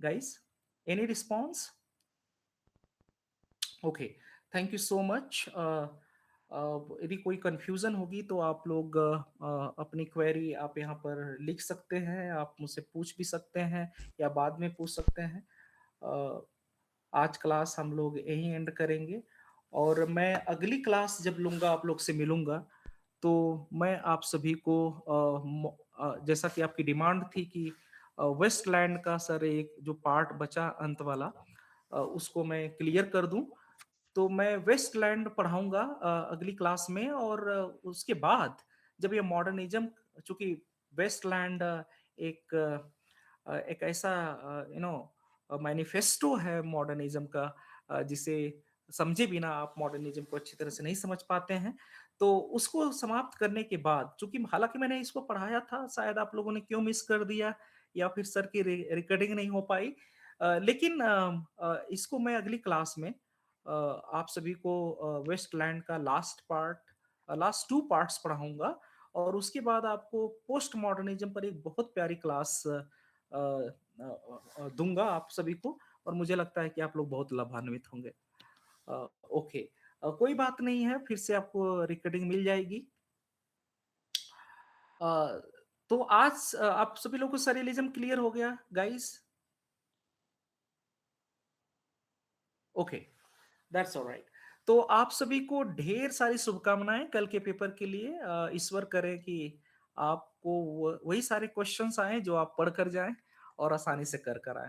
Guys, any response? Okay, thank you so much. यदि कोई कन्फ्यूज़न होगी तो आप लोग अपनी क्वेरी आप यहाँ पर लिख सकते हैं, आप मुझसे पूछ भी सकते हैं या बाद में पूछ सकते हैं। अ, आज क्लास हम लोग यहीं एंड करेंगे और मैं अगली क्लास जब लूँगा आप लोग से मिलूँगा, तो मैं आप सभी को जैसा कि आपकी डिमांड थी कि वेस्टलैंड का सर एक जो पार्ट बचा अंत वाला उसको मैं क्लियर कर दूँ। तो मैं वेस्टलैंड पढ़ाऊँगा अगली क्लास में और उसके बाद जब ये मॉडर्निज़्म चूँकि वेस्टलैंड एक ऐसा मैनिफेस्टो है मॉडर्निज़्म का जिसे समझे बिना आप मॉडर्निज़्म को अच्छी तरह से नहीं समझ पाते हैं। तो उसको समाप्त करने के बाद चूँकि हालाँकि मैंने इसको पढ़ाया था, शायद आप लोगों ने क्यों मिस कर दिया या फिर सर की रिकॉर्डिंग नहीं हो पाई। लेकिन इसको मैं अगली क्लास में आप सभी को वेस्टलैंड का लास्ट 2 पार्ट्स पढ़ाऊँगा और उसके बाद आपको पोस्ट मॉडर्निज़्म पर एक बहुत प्यारी क्लास दूँगा आप सभी को और मुझे लगता है कि आप लोग बहुत लाभान्वित होंगे। ओके, कोई बात नहीं है, फिर से आपको रिकॉर्डिंग मिल जाएगी। अ तो आज आप सभी लोगों को सररियलिज़्म क्लियर हो गया गाइज़? Okay, that's alright. तो आप सभी को ढेर सारी शुभकामनाएँ कल के पेपर के लिए। ईश्वर करे कि आपको वही सारे क्वेश्चन्स आएँ जो आप पढ़ कर जाएँ और आसानी से कर आएँ।